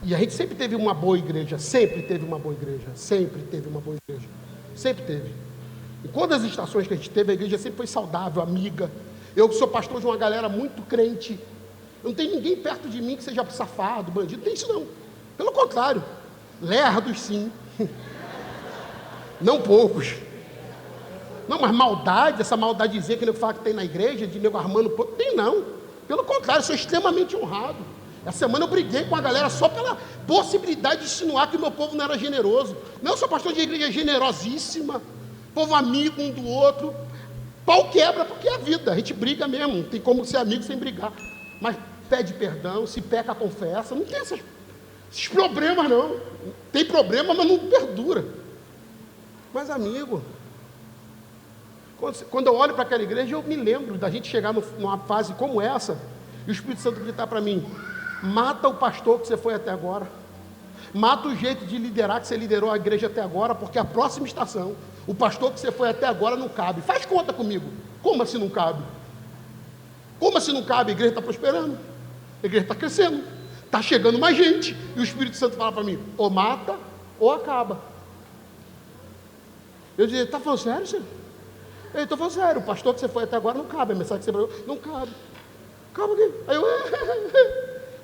E a gente sempre teve uma boa igreja, sempre teve uma boa igreja, sempre teve uma boa igreja, sempre teve. Em todas as estações que a gente teve, a igreja sempre foi saudável, amiga. Eu sou pastor de uma galera muito crente. Não tem ninguém perto de mim que seja safado, bandido, não tem isso não. Pelo contrário, lerdos sim, não poucos. Não, mas maldade, essa maldadezinha que ele fala que tem na igreja, de nego armando, tem não. Pelo contrário, sou extremamente honrado. Essa semana eu briguei com a galera só pela possibilidade de insinuar que o meu povo não era generoso. Não, eu sou pastor de igreja generosíssima, povo amigo um do outro. Pau quebra porque é a vida, a gente briga mesmo, não tem como ser amigo sem brigar. Mas pede perdão, se peca, confessa, não tem esses problemas não. Tem problema, mas não perdura. Mas amigo, quando eu olho para aquela igreja, eu me lembro da gente chegar numa fase como essa, e o Espírito Santo gritar para mim: mata o pastor que você foi até agora, mata o jeito de liderar que você liderou a igreja até agora, porque a próxima estação, o pastor que você foi até agora não cabe. Faz conta comigo. Como assim não cabe? Como assim não cabe? A igreja está prosperando, a igreja está crescendo, está chegando mais gente, e o Espírito Santo fala para mim: ou mata ou acaba. Eu dizia: está falando sério, senhor? Eu estou falando sério, o pastor que você foi até agora não cabe, a mensagem que você falou não cabe. Calma aqui. Aí eu...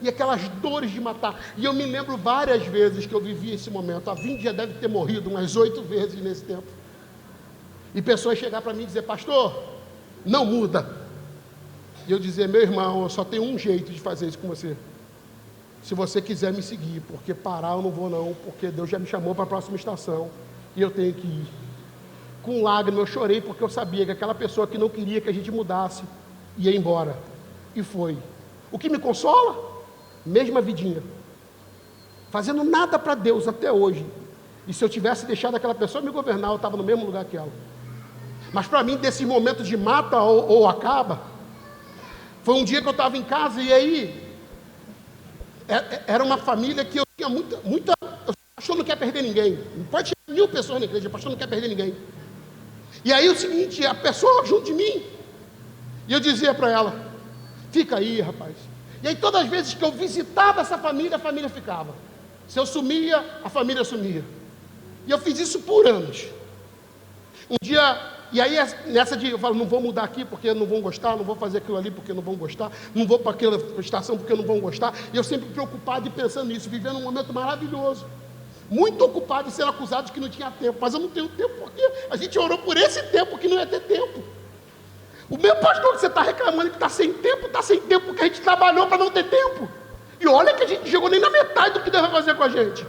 E aquelas dores de matar. E eu me lembro várias vezes que eu vivi esse momento. A Vinde já deve ter morrido umas 8 vezes nesse tempo. E pessoas chegar para mim e dizer: pastor, não muda. E eu dizer: meu irmão, eu só tenho um jeito de fazer isso com você. Se você quiser me seguir, porque parar eu não vou não, porque Deus já me chamou para a próxima estação e eu tenho que ir. Com lágrimas eu chorei, porque eu sabia que aquela pessoa que não queria que a gente mudasse ia embora. E foi. O que me consola? Mesma vidinha, fazendo nada para Deus até hoje. E se eu tivesse deixado aquela pessoa me governar, eu estava no mesmo lugar que ela. Mas para mim, desses momentos de mata ou acaba, foi um dia que eu estava em casa, e aí era uma família que eu tinha muita. O pastor não quer perder ninguém. Pode chegar 1000 pessoas na igreja, o pastor não quer perder ninguém. E aí o seguinte, a pessoa junto de mim, e eu dizia para ela: fica aí, rapaz. E aí todas as vezes que eu visitava essa família, a família ficava. Se eu sumia, a família sumia. E eu fiz isso por anos. Um dia, e aí nessa de eu falo: não vou mudar aqui porque não vão gostar, não vou fazer aquilo ali porque não vão gostar, não vou para aquela estação porque não vão gostar. E eu sempre preocupado e pensando nisso, vivendo um momento maravilhoso. Muito ocupado em ser acusado de que não tinha tempo. Mas eu não tenho tempo porque a gente orou por esse tempo que não ia ter tempo. O meu pastor que você está reclamando que está sem tempo porque a gente trabalhou para não ter tempo. E olha que a gente não chegou nem na metade do que Deus vai fazer com a gente.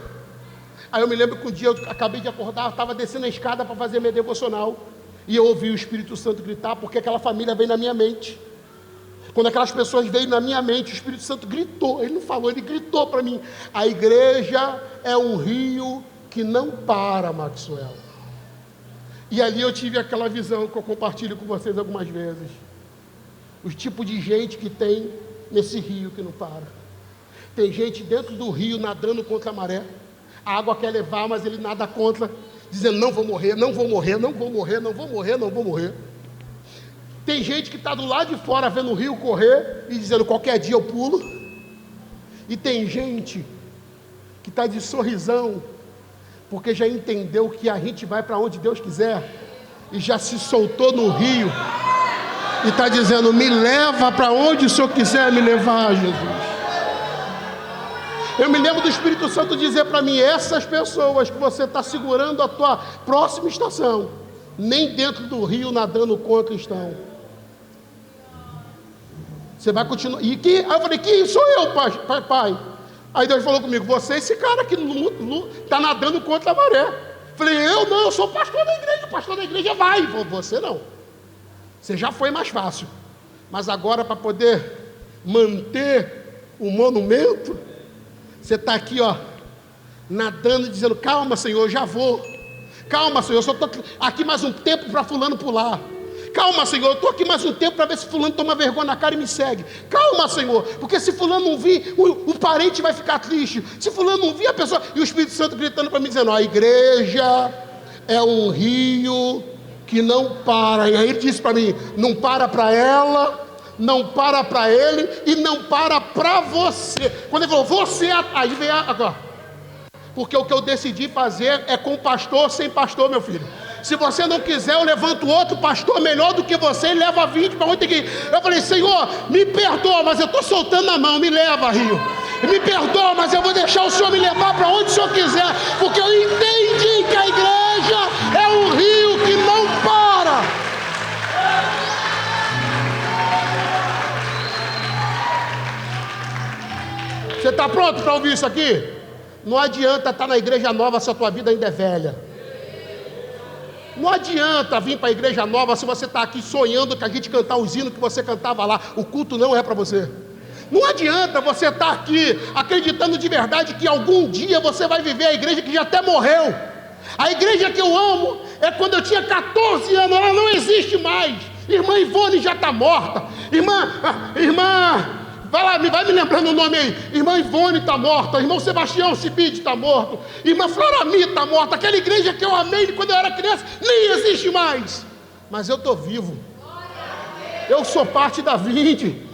Aí eu me lembro que um dia eu acabei de acordar, estava descendo a escada para fazer minha devocional, e eu ouvi o Espírito Santo gritar, porque aquela família veio na minha mente. Quando aquelas pessoas veio na minha mente, o Espírito Santo gritou. Ele não falou, ele gritou para mim: a igreja é um rio que não para, Maxwell. E ali eu tive aquela visão que eu compartilho com vocês algumas vezes. O tipo de gente que tem nesse rio que não para. Tem gente dentro do rio nadando contra a maré. A água quer levar, mas ele nada contra, dizendo: não vou morrer, não vou morrer, não vou morrer, não vou morrer, não vou morrer. Tem gente que está do lado de fora vendo o rio correr e dizendo: qualquer dia eu pulo. E tem gente que está de sorrisão, porque já entendeu que a gente vai para onde Deus quiser, e já se soltou no rio, e está dizendo: me leva para onde o Senhor quiser me levar, Jesus. Eu me lembro do Espírito Santo dizer para mim: essas pessoas que você está segurando a tua próxima estação, nem dentro do rio nadando contra estão. Você vai continuar. Aí eu falei: quem sou eu, pai? Aí Deus falou comigo: você é esse cara que está nadando contra a maré. Falei: eu sou pastor da igreja. O pastor da igreja vai. Você não. Você já foi mais fácil. Mas agora, para poder manter o monumento, você está aqui, nadando, dizendo: calma, Senhor, eu já vou. Calma, Senhor, eu só estou aqui mais um tempo para fulano pular. Calma, Senhor, eu estou aqui mais um tempo para ver se fulano toma vergonha na cara e me segue. Calma, Senhor, porque se fulano não vir, o parente vai ficar triste. Se fulano não vir, a pessoa... E o Espírito Santo gritando para mim, dizendo: a igreja é um rio que não para. E aí ele disse para mim: não para ela, não para para ele e não para para você. Quando ele falou, você, aí vem agora. Porque o que eu decidi fazer é com pastor, sem pastor, meu filho. Se você não quiser, eu levanto outro pastor melhor do que você e leva 20 para onde tem que ir. Eu falei, Senhor, me perdoa, mas eu estou soltando a mão, me leva, Rio. Me perdoa, mas eu vou deixar o Senhor me levar para onde o Senhor quiser, porque eu entendi que a igreja é um rio que não para. Você está pronto para ouvir isso aqui? Não adianta estar na igreja nova se a tua vida ainda é velha. Não adianta vir para a igreja nova se você está aqui sonhando que a gente cantar os hinos que você cantava lá. O culto não é para você. Não adianta você estar aqui acreditando de verdade que algum dia você vai viver a igreja que já até morreu. A igreja que eu amo é quando eu tinha 14 anos, ela não existe mais. Irmã Ivone já está morta. Irmã, vai me lembrando o nome aí. Irmã Ivone está morta. Irmão Sebastião Cibide está morto. Irmã Florami está morta. Aquela igreja que eu amei quando eu era criança nem existe mais. Mas eu estou vivo. Eu sou parte da Vinde.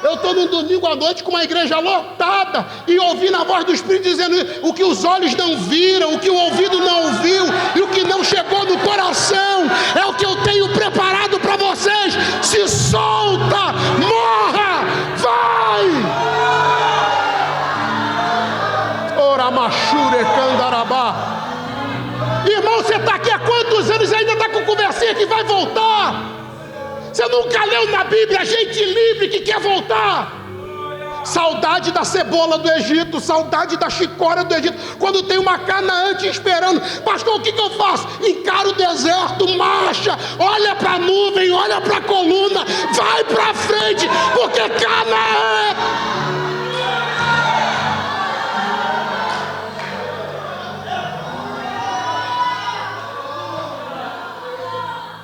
Eu estou num domingo à noite com uma igreja lotada e ouvindo a voz do Espírito dizendo o que os olhos não viram, o que o ouvido não ouviu e o que não chegou no coração é o que eu tenho preparado para vocês. Se solta, morra, vai! Ora machure candarabá. Irmão, você está aqui há quantos anos e ainda está com conversinha que vai voltar? Você nunca leu na Bíblia gente livre que quer voltar? Saudade da cebola do Egito, saudade da chicória do Egito. Quando tem uma Canaã te esperando, pastor, o que eu faço? Encara o deserto, marcha, olha para a nuvem, olha para a coluna, vai para frente, porque Canaã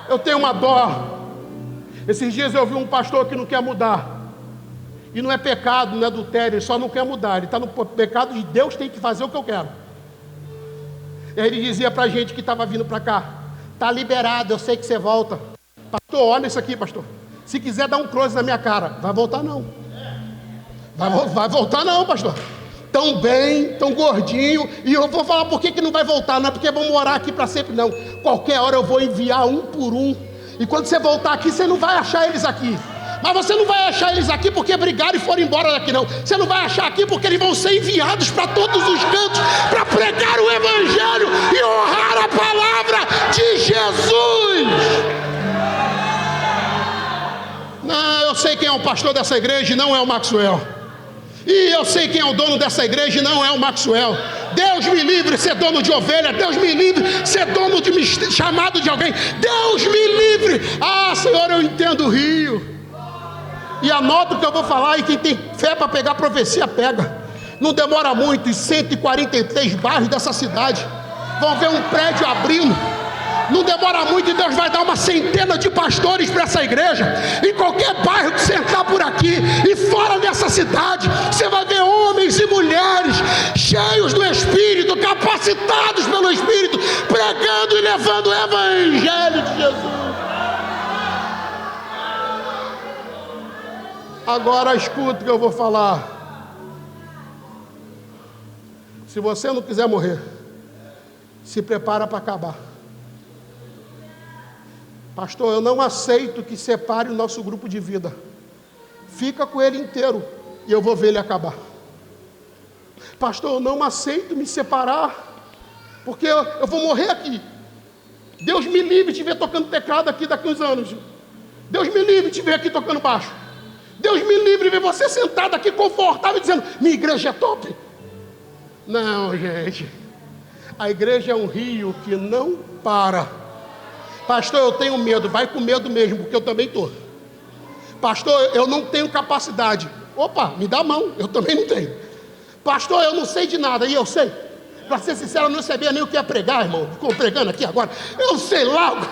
Eu tenho uma dó. Esses dias eu vi um pastor que não quer mudar. E não é pecado, não é adultério, ele só não quer mudar. Ele está no pecado de Deus tem que fazer o que eu quero. E aí ele dizia para a gente que estava vindo para cá: está liberado, eu sei que você volta. Pastor, olha isso aqui, pastor. Se quiser dar um close na minha cara, vai voltar não. Vai voltar não, pastor. Tão bem, tão gordinho. E eu vou falar por que não vai voltar. Não é porque vamos morar aqui para sempre, não. Qualquer hora eu vou enviar um por um. E quando você voltar aqui, você não vai achar eles aqui. Mas você não vai achar eles aqui porque brigaram e foram embora daqui, não. Você não vai achar aqui porque eles vão ser enviados para todos os cantos para pregar o Evangelho e honrar a palavra de Jesus. Não, eu sei quem é o pastor dessa igreja e não é o Maxwell. E eu sei quem é o dono dessa igreja e não é o Maxwell. Deus me livre ser dono de ovelha. Deus me livre ser dono de chamado de alguém. Deus me livre. Ah, Senhor, eu entendo o rio. E anota o que eu vou falar. E quem tem fé para pegar profecia, pega. Não demora muito. Em 143 bairros dessa cidade vão ver um prédio abrindo. Não demora muito e Deus vai dar uma centena de pastores para essa igreja. Em qualquer bairro que você entrar por aqui e fora dessa cidade, você vai ver homens e mulheres cheios do Espírito, capacitados pelo Espírito, pregando e levando o Evangelho de Jesus. Agora escuta o que eu vou falar. Se você não quiser morrer, se prepara para acabar. Pastor, eu não aceito que separe o nosso grupo de vida. Fica com ele inteiro e eu vou ver ele acabar. Pastor, eu não aceito me separar, porque eu vou morrer aqui. Deus me livre de te ver tocando teclado aqui daqui uns anos. Deus me livre de te ver aqui tocando baixo. Deus me livre de ver você sentado aqui confortável dizendo, minha igreja é top. Não, gente. A igreja é um rio que não para. Pastor, eu tenho medo. Vai com medo mesmo, porque eu também estou. Pastor, eu não tenho capacidade. Opa, me dá a mão, eu também não tenho. Pastor, eu não sei de nada. E eu sei. Para ser sincero, eu não sabia nem o que é pregar, irmão. Ficou pregando aqui agora. Eu sei lá.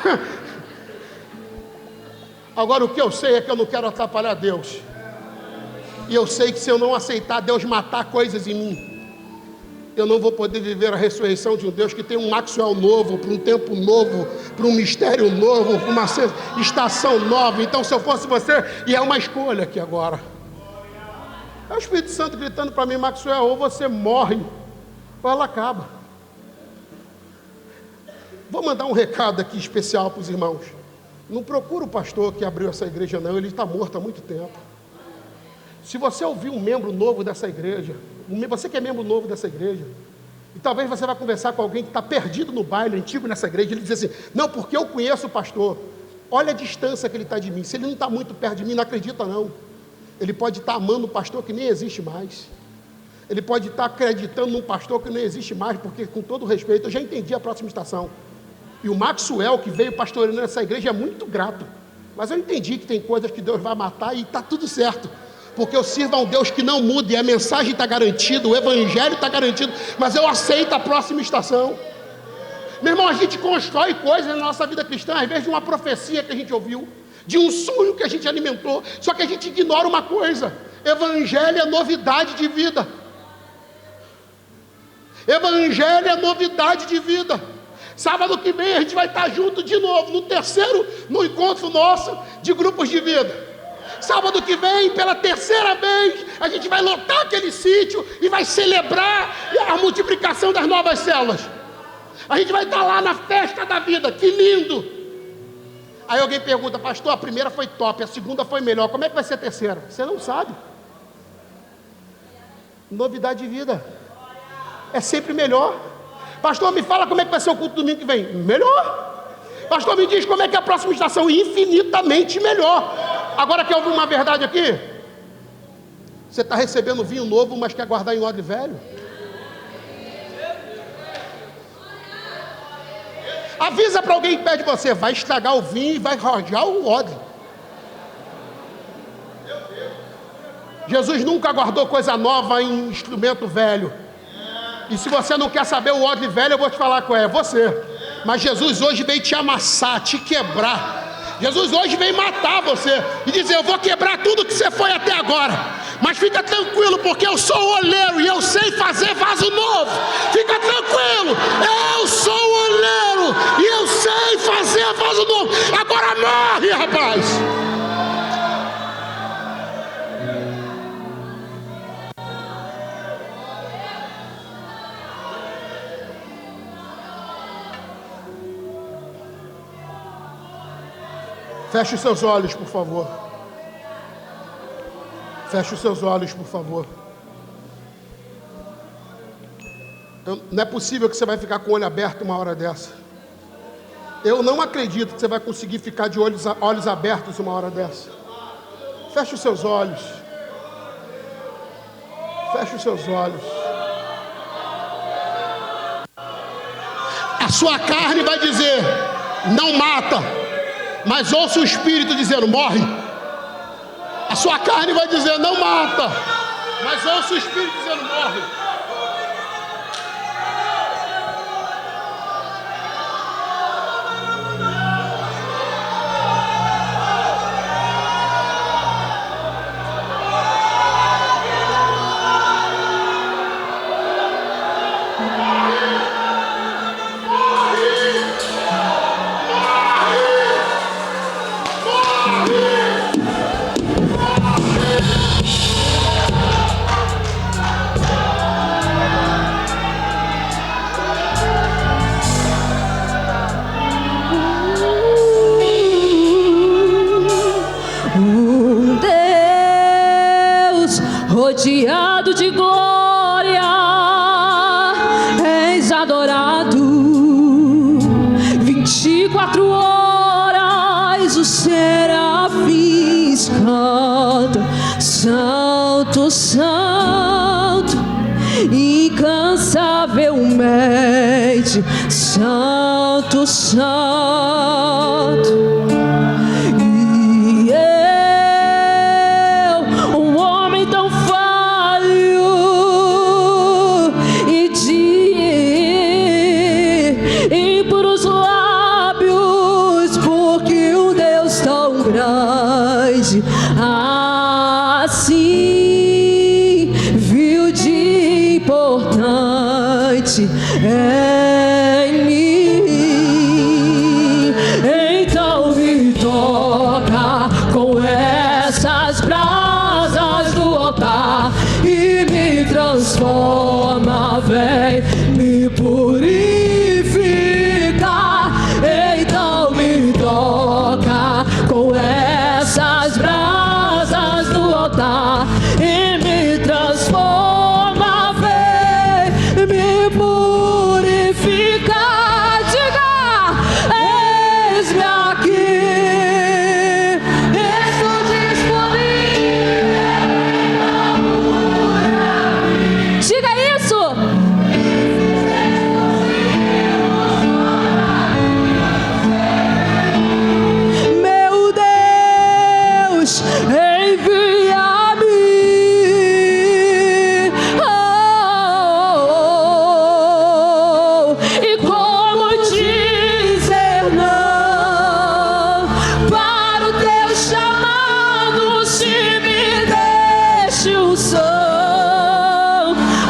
Agora o que eu sei é que eu não quero atrapalhar Deus. E eu sei que se eu não aceitar Deus matar coisas em mim, eu não vou poder viver a ressurreição de um Deus que tem um Maxwell novo, para um tempo novo, para um mistério novo, para uma estação nova. Então, se eu fosse você, e é uma escolha aqui agora, é o Espírito Santo gritando para mim: Maxwell, ou você morre, ou ela acaba. Vou mandar um recado aqui especial para os irmãos. Não procura o pastor que abriu essa igreja não, ele está morto há muito tempo. Se você ouvir um membro novo dessa igreja, você que é membro novo dessa igreja, e talvez você vai conversar com alguém que está perdido no baile, antigo nessa igreja, ele diz assim: não, porque eu conheço o pastor, olha a distância que ele está de mim. Se ele não está muito perto de mim, não acredita não. Ele pode estar amando um pastor que nem existe mais. Ele pode estar acreditando num pastor que não existe mais, porque, com todo respeito, eu já entendi a próxima estação. E o Maxwell, que veio pastoreando essa igreja, é muito grato. Mas eu entendi que tem coisas que Deus vai matar e está tudo certo. Porque eu sirvo a um Deus que não muda, e a mensagem está garantida, o evangelho está garantido, mas eu aceito a próxima estação. Meu irmão, a gente constrói coisas na nossa vida cristã, às vezes de uma profecia que a gente ouviu, de um sonho que a gente alimentou, só que a gente ignora uma coisa: evangelho é novidade de vida. Evangelho é novidade de vida. Sábado que vem a gente vai estar junto de novo, no encontro nosso de grupos de vida. Sábado que vem, pela terceira vez, a gente vai lotar aquele sítio e vai celebrar a multiplicação das novas células. A gente vai estar lá na festa da vida, que lindo! Aí alguém pergunta: pastor, a primeira foi top, a segunda foi melhor, como é que vai ser a terceira? Você não sabe. Novidade de vida é sempre melhor. Pastor, me fala como é que vai ser o culto domingo que vem. Melhor. Pastor, me diz como é que é a próxima estação. Infinitamente melhor. Agora, quer ouvir uma verdade aqui? Você está recebendo vinho novo, mas quer guardar em odre velho? Avisa para alguém que pede você: vai estragar o vinho e vai rojar o odre. Jesus nunca guardou coisa nova em instrumento velho. E se você não quer saber o odre velho, eu vou te falar qual é você. Mas Jesus hoje veio te amassar, te quebrar. Jesus hoje veio matar você e dizer: eu vou quebrar tudo que você foi até agora, mas fica tranquilo, porque eu sou o oleiro e eu sei fazer vaso novo. Fica tranquilo, eu sou o oleiro e eu sei fazer vaso novo. Agora morre, rapaz. Feche os seus olhos, por favor. Feche os seus olhos, por favor. Não é possível que você vai ficar com o olho aberto uma hora dessa. Eu não acredito que você vai conseguir ficar de olhos abertos uma hora dessa. Feche os seus olhos. Feche os seus olhos. A sua carne vai dizer: não mata. Mas ouça o Espírito dizendo: morre. A sua carne vai dizer: não mata. Mas ouça o Espírito dizendo: morre. Rodeado de glória, és adorado. 24 horas os serafins cantam: Santo, Santo, incansavelmente, Santo, Santo. Assim, viu de importante me purifica, então me toca com essas brasas do altar e me transforma, vem me purifica. Diga, eis-me aqui, estou disponível. Diga isso. Meu Deus, envia-me. E como dizer não para o teu chamado, se me deixe unção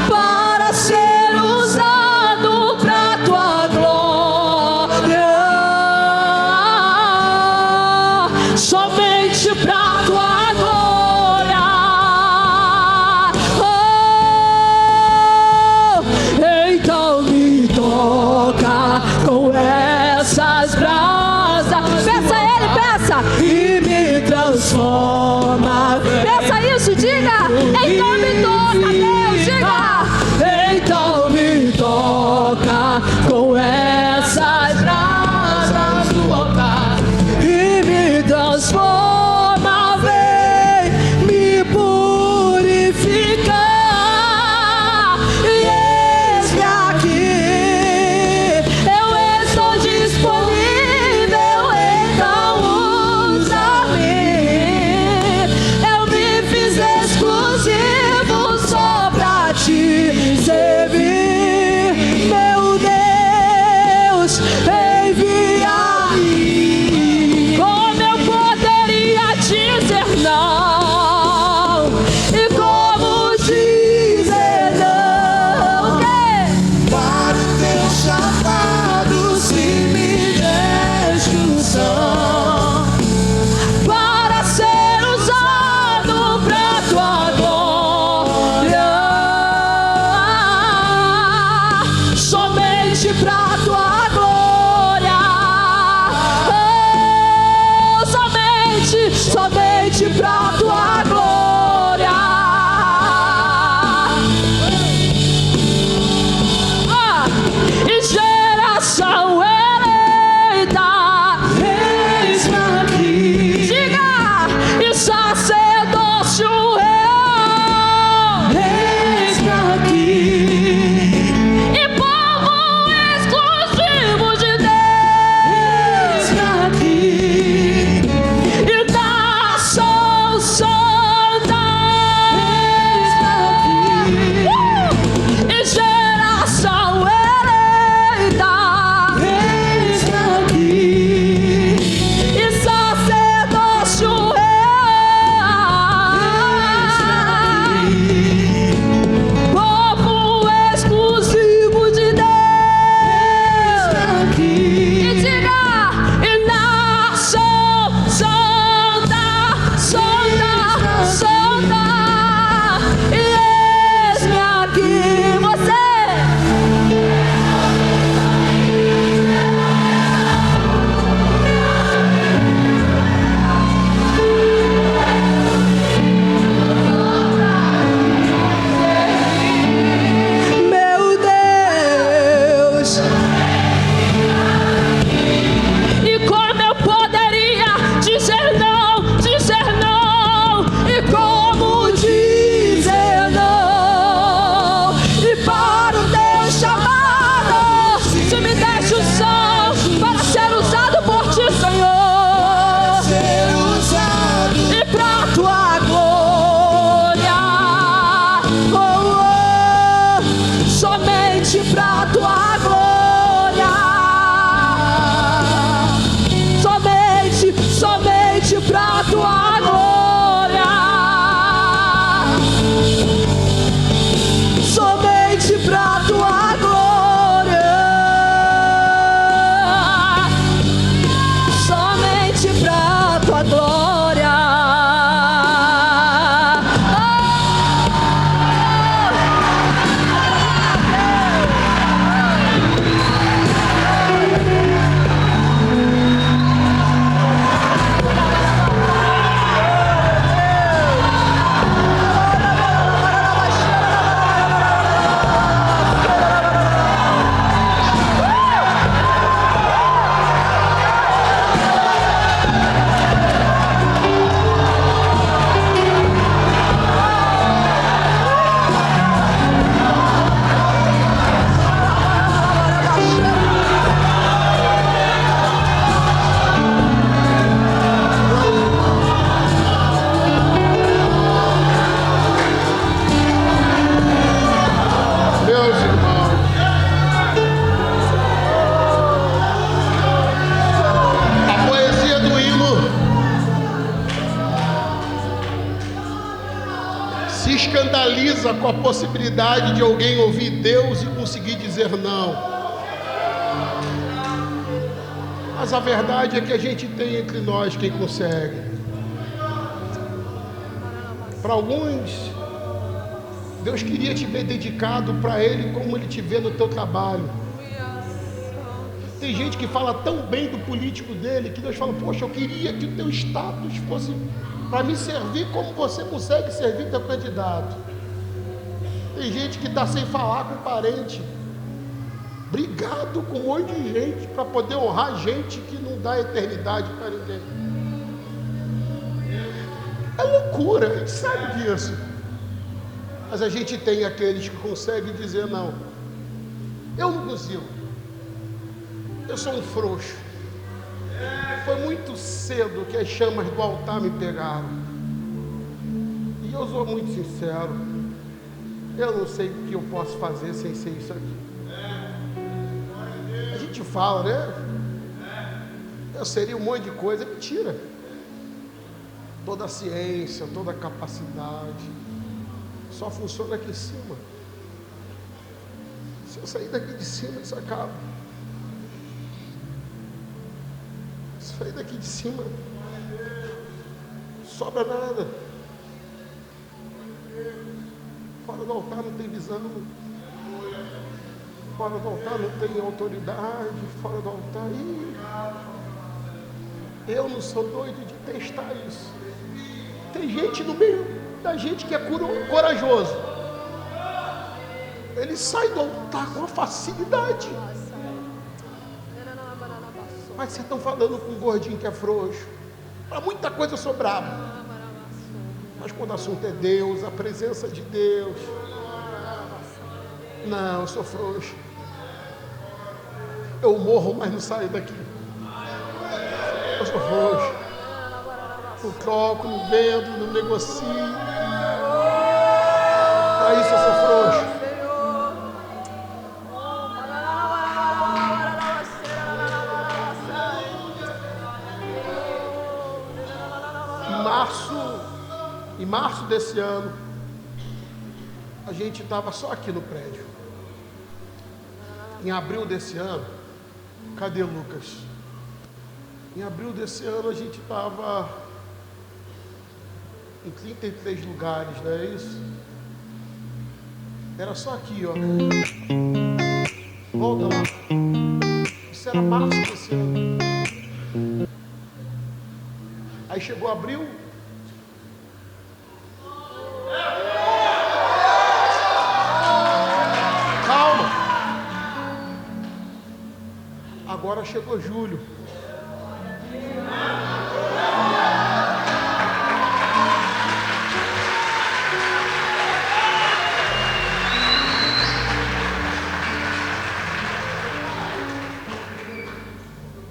para ser usado pra tua glória, somente pra tua glória. Então me toca com essas brasas. Peça a Ele, peça. E me transforma. Peça isso, diga. Então me toca, Deus, diga. Então me toca com essas brasas do altar e me transforma, vem me purificar. E eis-me aqui, eu estou disponível, então usa-me. Eu me fiz exclusivo só pra te servir. Meu Deus, envia-me com meu poder e escandaliza com a possibilidade de alguém ouvir Deus e conseguir dizer não. Mas a verdade é que a gente tem entre nós quem consegue. Para alguns, Deus queria te ver dedicado para Ele como Ele te vê no teu trabalho. Tem gente que fala tão bem do político dele que Deus fala: poxa, eu queria que o teu status fosse para me servir como você consegue servir teu candidato. Tem gente que está sem falar com parente, brigado com um monte de gente para poder honrar gente que não dá eternidade para ninguém. É loucura, a gente sabe disso. Mas a gente tem aqueles que conseguem dizer não. Eu não consigo. Eu sou um frouxo. Foi muito cedo que as chamas do altar me pegaram. E eu sou muito sincero. Eu não sei o que eu posso fazer sem ser isso aqui. A gente fala, né? Eu seria um monte de coisa. Mentira. Toda a ciência, toda a capacidade só funciona aqui em cima. Se eu sair daqui de cima, isso acaba. Se eu sair daqui de cima, não sobra nada. Fora do altar não tem visão. Fora do altar não tem autoridade. Fora do altar. Eu não sou doido de testar isso. Tem gente no meio da gente que é corajoso. Ele sai do altar com a facilidade. Mas vocês estão falando com um gordinho que é frouxo. Para muita coisa eu sou brabo. Mas quando o assunto é Deus, a presença de Deus, não, eu sou frouxo. Eu morro, mas não saio daqui. Eu sou frouxo. Não troco, não vendo, não negocio. Para isso eu sou frouxo. Em março desse ano, a gente estava só aqui no prédio. Em abril desse ano, cadê Lucas? Em abril desse ano a gente estava em 33 lugares, não é isso? Era só aqui, ó. Volta lá. Isso era março desse ano. Aí chegou abril. Calma. Agora chegou julho.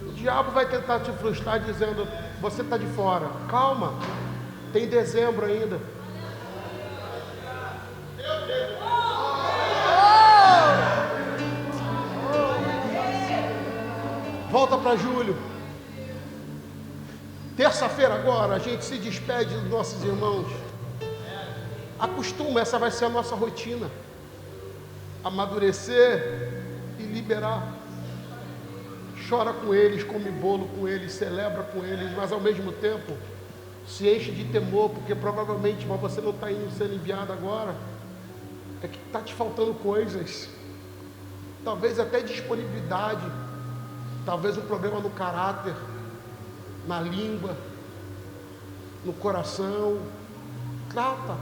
O diabo vai tentar te frustrar dizendo: você está de fora. Calma, tem dezembro ainda. Volta para julho. Terça-feira agora a gente se despede dos nossos irmãos. Acostuma, essa vai ser a nossa rotina. Amadurecer e liberar. Chora com eles, come bolo com eles, celebra com eles, mas ao mesmo tempo se enche de temor, porque provavelmente, mas você não está indo sendo enviado agora, é que está te faltando coisas, talvez até disponibilidade, talvez um problema no caráter, na língua, no coração. Trata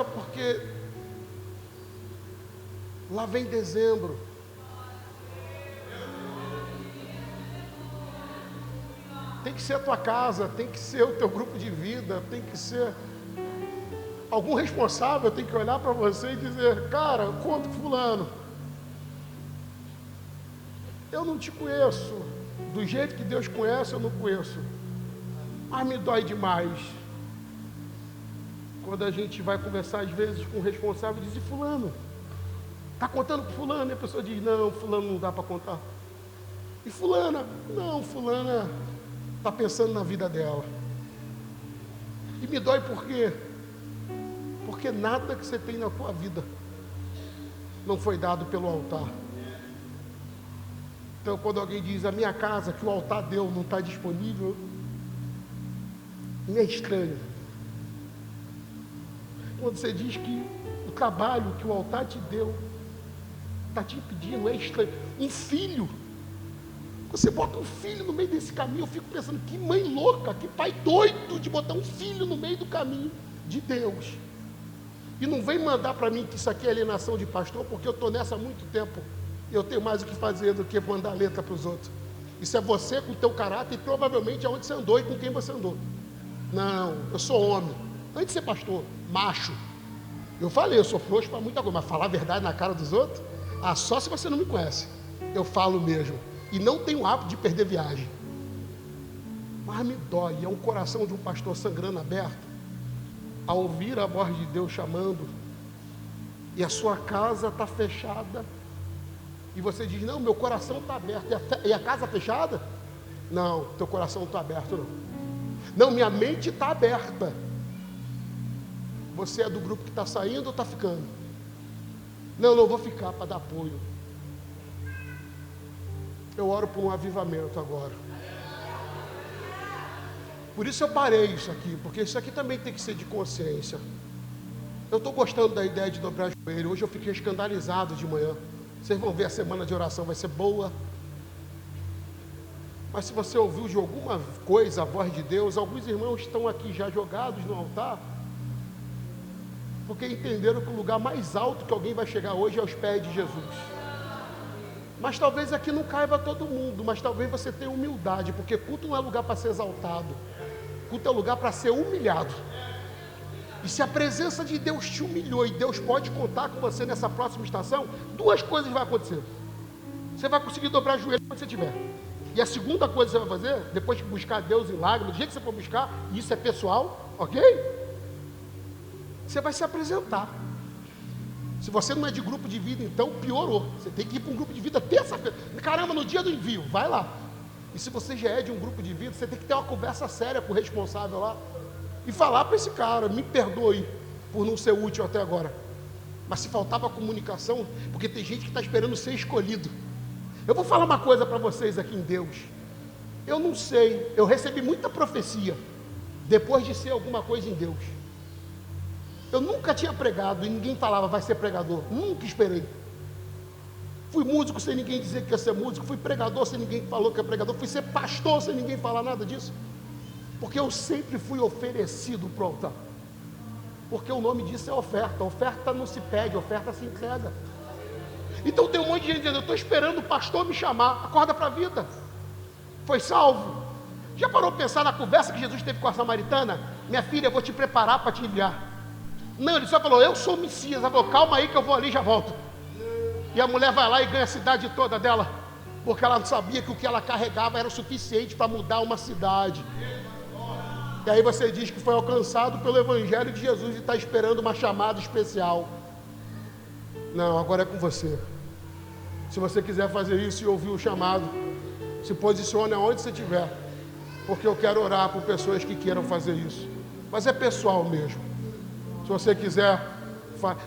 porque lá vem dezembro. Tem que ser a tua casa, tem que ser o teu grupo de vida, tem que ser algum responsável, tem que olhar para você e dizer: cara, eu conto com fulano. Eu não te conheço, do jeito que Deus conhece eu não conheço, mas me dói demais quando a gente vai conversar às vezes com o responsável e diz: e fulano? Está contando com fulano? E a pessoa diz: não, fulano não dá para contar. E fulana? Não, fulana está pensando na vida dela. E me dói por quê? porque nada que você tem na tua vida não foi dado pelo altar. Então, quando alguém diz, a minha casa que o altar deu não está disponível, me é estranho. Quando você diz que o trabalho que o altar te deu está te impedindo, é estranho. Um filho, você bota um filho no meio desse caminho, eu fico pensando, que mãe louca, que pai doido de botar um filho no meio do caminho de Deus. E não vem mandar para mim que isso aqui é alienação de pastor, porque eu estou nessa há muito tempo. Eu tenho mais o que fazer do que mandar letra para os outros. Isso é você com o teu caráter e provavelmente aonde você andou e com quem você andou. Não, eu sou homem. Antes de ser pastor, macho. Eu falei, eu sou frouxo para muita coisa, mas falar a verdade na cara dos outros? Ah, só se você não me conhece. Eu falo mesmo. E não tenho hábito de perder viagem. Mas me dói, é um coração de um pastor sangrando aberto, a ouvir a voz de Deus chamando, e a sua casa está fechada, e você diz, não, meu coração está aberto, e a casa fechada? Não, teu coração não está aberto não. Não, minha mente está aberta. Você é do grupo que está saindo ou está ficando? Não, não vou ficar para dar apoio. Eu oro por um avivamento agora. Por isso eu parei isso aqui, porque isso aqui também tem que ser de consciência. Eu estou gostando da ideia de dobrar joelho. Hoje eu fiquei escandalizado de manhã. Vocês vão ver, a semana de oração vai ser boa. Mas se você ouviu de alguma coisa a voz de Deus, alguns irmãos estão aqui já jogados no altar, porque entenderam que o lugar mais alto que alguém vai chegar hoje é aos pés de Jesus. Mas talvez aqui não caiba todo mundo, mas talvez você tenha humildade, porque culto não é lugar para ser exaltado, culto é lugar para ser humilhado. E se a presença de Deus te humilhou e Deus pode contar com você nessa próxima estação, duas coisas vão acontecer. Você vai conseguir dobrar o joelho quando você tiver. E a segunda coisa que você vai fazer, depois de buscar Deus em lágrimas, do jeito que você for buscar, e isso é pessoal, ok? Você vai se apresentar. Se você não é de grupo de vida, então piorou. Você tem que ir para um grupo de vida terça-feira. Caramba, no dia do envio, vai lá. E se você já é de um grupo de vida, você tem que ter uma conversa séria com o responsável lá. E falar para esse cara, me perdoe por não ser útil até agora. Mas se faltava comunicação, porque tem gente que está esperando ser escolhido. Eu vou falar uma coisa para vocês aqui em Deus. Eu não sei, eu recebi muita profecia depois de ser alguma coisa em Deus. Eu nunca tinha pregado e ninguém falava, vai ser pregador. Nunca esperei. Fui músico sem ninguém dizer que ia ser músico. Fui pregador sem ninguém falou que é pregador. Fui ser pastor sem ninguém falar nada disso. Porque eu sempre fui oferecido para o altar. Porque o nome disso é oferta. Oferta não se pede, oferta se entrega. Então tem um monte de gente dizendo, eu estou esperando o pastor me chamar. Acorda para a vida. Foi salvo. Já parou para pensar na conversa que Jesus teve com a samaritana? Minha filha, eu vou te preparar para te enviar. Não, ele só falou, eu sou o Messias. Ela falou, calma aí que eu vou ali e já volto. E a mulher vai lá e ganha a cidade toda dela, porque ela não sabia que o que ela carregava era o suficiente para mudar uma cidade. E aí você diz que foi alcançado pelo Evangelho de Jesus e está esperando uma chamada especial. Não, agora é com você. Se você quiser fazer isso e ouvir o chamado, se posicione aonde você estiver, porque eu quero orar por pessoas que queiram fazer isso. Mas é pessoal mesmo. Se você quiser,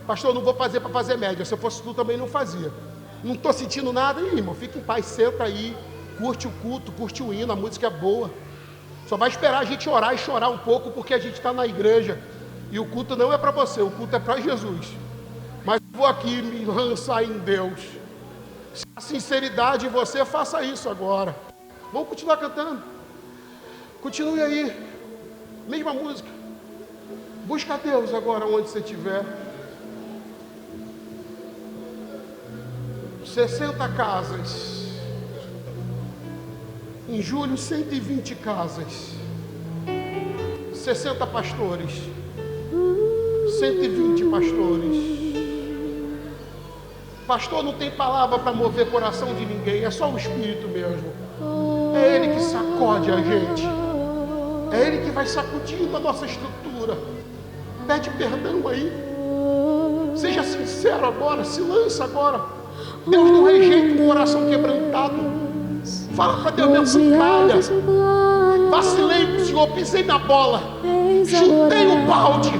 pastor, eu não vou fazer para fazer média. Se eu fosse tu também não fazia. Não estou sentindo nada, irmão, fica em paz, senta aí, curte o culto, curte o hino, a música é boa. Só vai esperar a gente orar e chorar um pouco, porque a gente está na igreja. E o culto não é para você, o culto é para Jesus. Mas eu vou aqui me lançar em Deus. Se a sinceridade em você, faça isso agora. Vamos continuar cantando. Continue aí. Mesma música. Busca Deus agora onde você estiver. 60 casas. Em julho, 120 casas. 60 pastores. 120 pastores. Pastor não tem palavra para mover coração de ninguém, é só o Espírito mesmo. É Ele que sacode a gente. É Ele que vai sacudindo a nossa estrutura. Pede perdão aí. Seja sincero agora, se lança agora. Deus não rejeita um coração quebrantado. Fala para Deus, meu calha. Vacilei, Senhor, pisei na bola. Chutei o balde.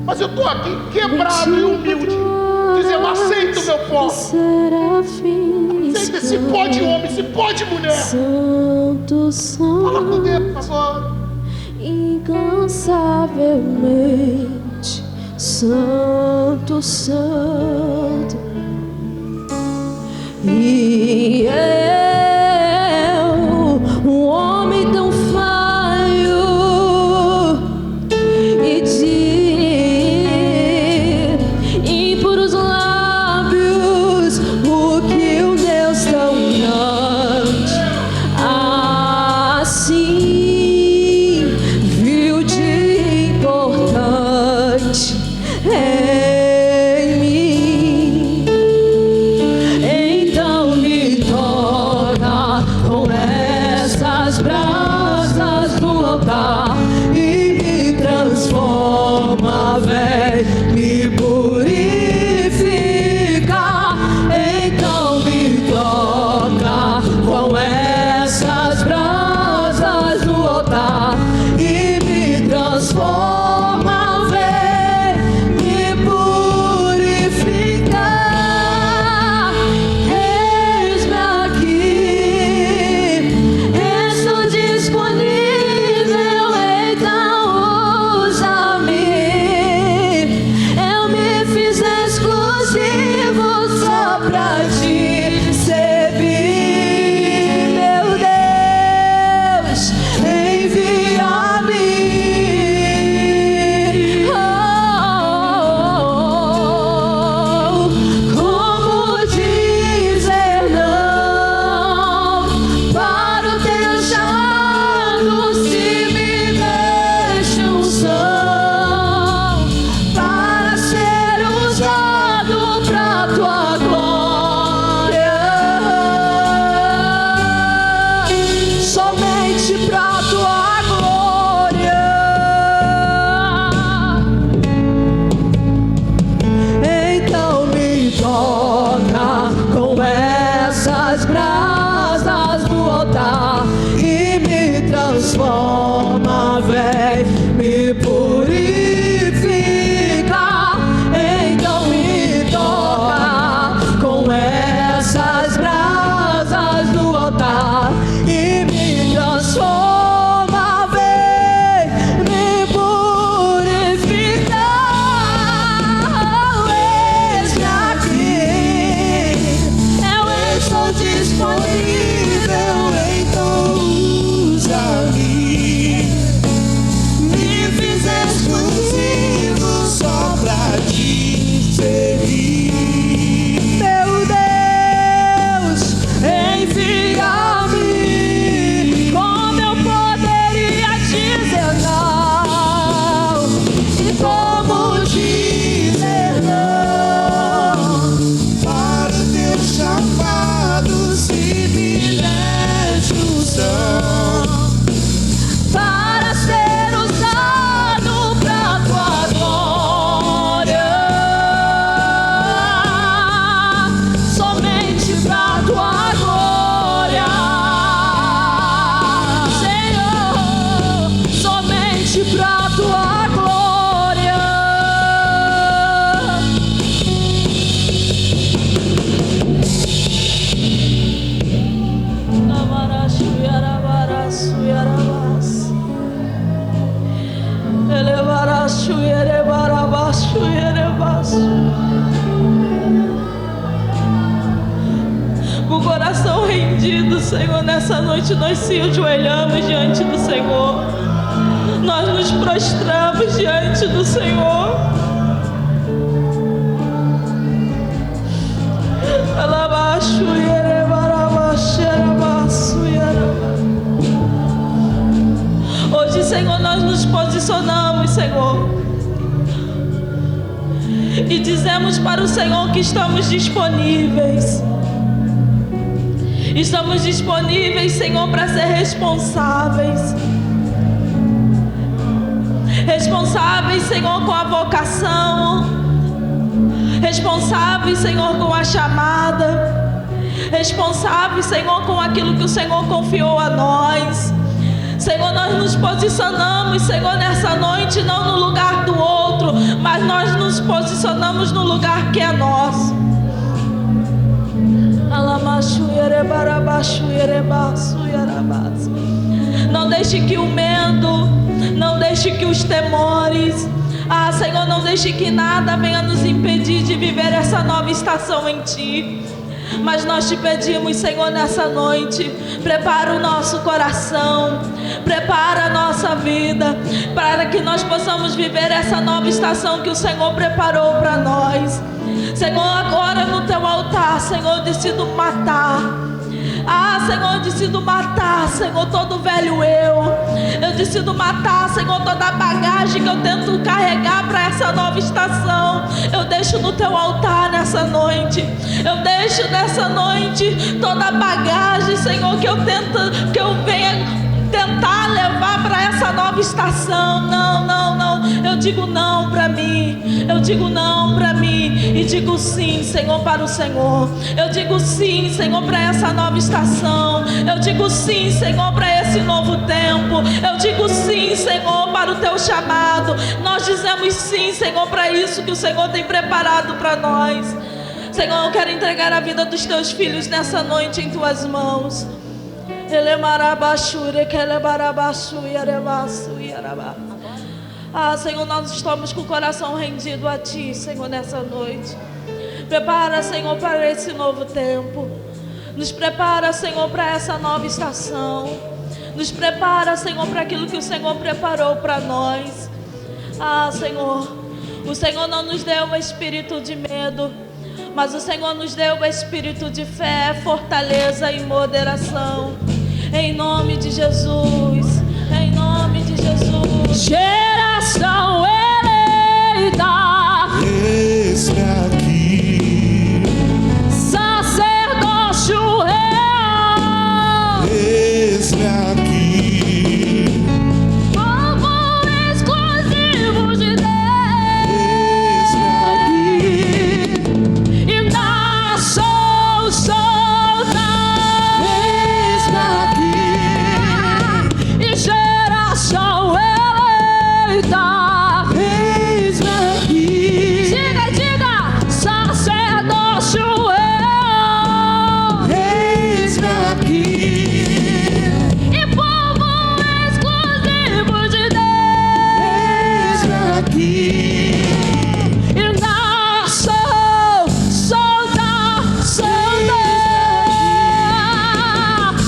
Mas eu estou aqui quebrado e humilde, dizendo: aceita o meu pó, aceita esse pó de homem, esse pó de mulher. Santo, Santo, Fala com Deus agora. Incansavelmente Santo, Santo. E eu, um homem tão falho, e de impuros lábios, o que um Deus tão grande assim viu de importante em mim. Então me toca com essas brasas do altar e me transforma, vem me purifica. Então me toca com essas brasas do altar e me transforma, vem me purificar. Eis-me aqui, estou disponível, então usa-me. Eu me fiz exclusivo só pra te servir, meu Deus, envia-me. Como dizer não para o teu chamado, se me deixa unção para ser usado pra tua glória, somente pra tua glória. Então me toca com essas brasas do altar e me transforma, vem me purifica. Então me toca com essas brasas do altar e me transforma, vem me purificar. Eis-me aqui, eu estou disponível, então usa-me. Me fiz exclusivo só pra te servir, meu Deus, envia-me. Como eu poderia dizer não? E como dizer não para o teu chamado, se me deixa unção para ser usado pra tua glória, somente pra tua glória, Senhor, somente pra tua glória. Com o coração rendido, Senhor, nessa noite nós se ajoelhamos diante do Senhor, nós nos prostramos diante do Senhor. Hoje, Senhor, nós nos posicionamos, Senhor, e dizemos para o Senhor que estamos disponíveis. Estamos disponíveis, Senhor, para ser responsáveis. Responsáveis, Senhor, com a vocação. Responsáveis, Senhor, com a chamada. Responsáveis, Senhor, com aquilo que o Senhor confiou a nós. Senhor, nós nos posicionamos, Senhor, nessa noite, não no lugar do outro, outro, mas nós nos posicionamos no lugar que é nosso. Não deixe que o medo, não deixe que os temores, Senhor, não deixe que nada venha nos impedir de viver essa nova estação em Ti. Mas nós te pedimos, Senhor, nessa noite, prepara o nosso coração, prepara a nossa vida, para que nós possamos viver essa nova estação que o Senhor preparou para nós. Senhor, agora no Teu altar, Senhor, eu decido matar. Senhor, eu decido matar, Senhor, todo velho eu decido matar, Senhor, toda a bagagem que eu tento carregar para essa nova estação. Eu deixo no Teu altar nessa noite. Eu deixo nessa noite toda a bagagem, Senhor, que eu venha tentar levar para essa nova estação. Não, eu digo não para mim, eu digo não para mim, e digo sim, Senhor, para o Senhor. Eu digo sim, Senhor, para essa nova estação. Eu digo sim, Senhor, para esse novo tempo. Eu digo sim, Senhor, para o Teu chamado. Nós dizemos sim, Senhor, para isso que o Senhor tem preparado para nós. Senhor, eu quero entregar a vida dos Teus filhos nessa noite em Tuas mãos. Senhor, nós estamos com o coração rendido a Ti, Senhor, nessa noite. Prepara, Senhor, para esse novo tempo. Nos prepara, Senhor, para essa nova estação. Nos prepara, Senhor, para aquilo que o Senhor preparou para nós. Senhor, o Senhor não nos deu um espírito de medo, mas o Senhor nos deu um espírito de fé, fortaleza e moderação. Em nome de Jesus, em nome de Jesus. Geração eleita, eis-me aqui. Sacerdócio real, Eis-me aqui. povo exclusivo de Deus. Eis-me aqui. E nação santa, Eis-me aqui. e geração eleita. Eis-me aqui. Diga, sacerdócio real, Eis-me aqui. e povo exclusivo de Deus. Eis-me aqui. E nação santa, santa.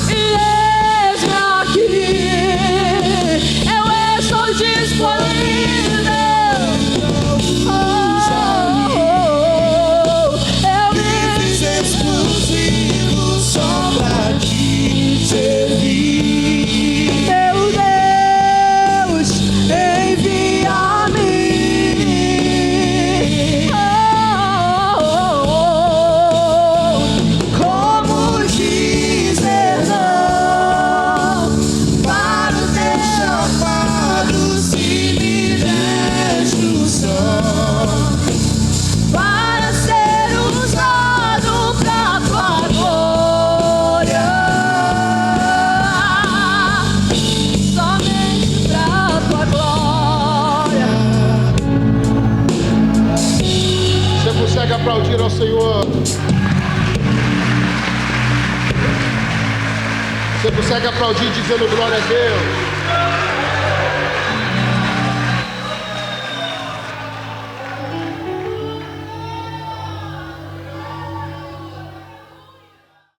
E eis-me aqui, eu estou disponível. Eu Livres exclusivos só pra Te servir. Meu Deus, envia-me. Como dizer não para o Teu chamado se me deste o som Para ser usado pra Tua glória, somente pra Tua glória. Você consegue aplaudir ao Senhor? Você consegue aplaudir dizendo glória a Deus?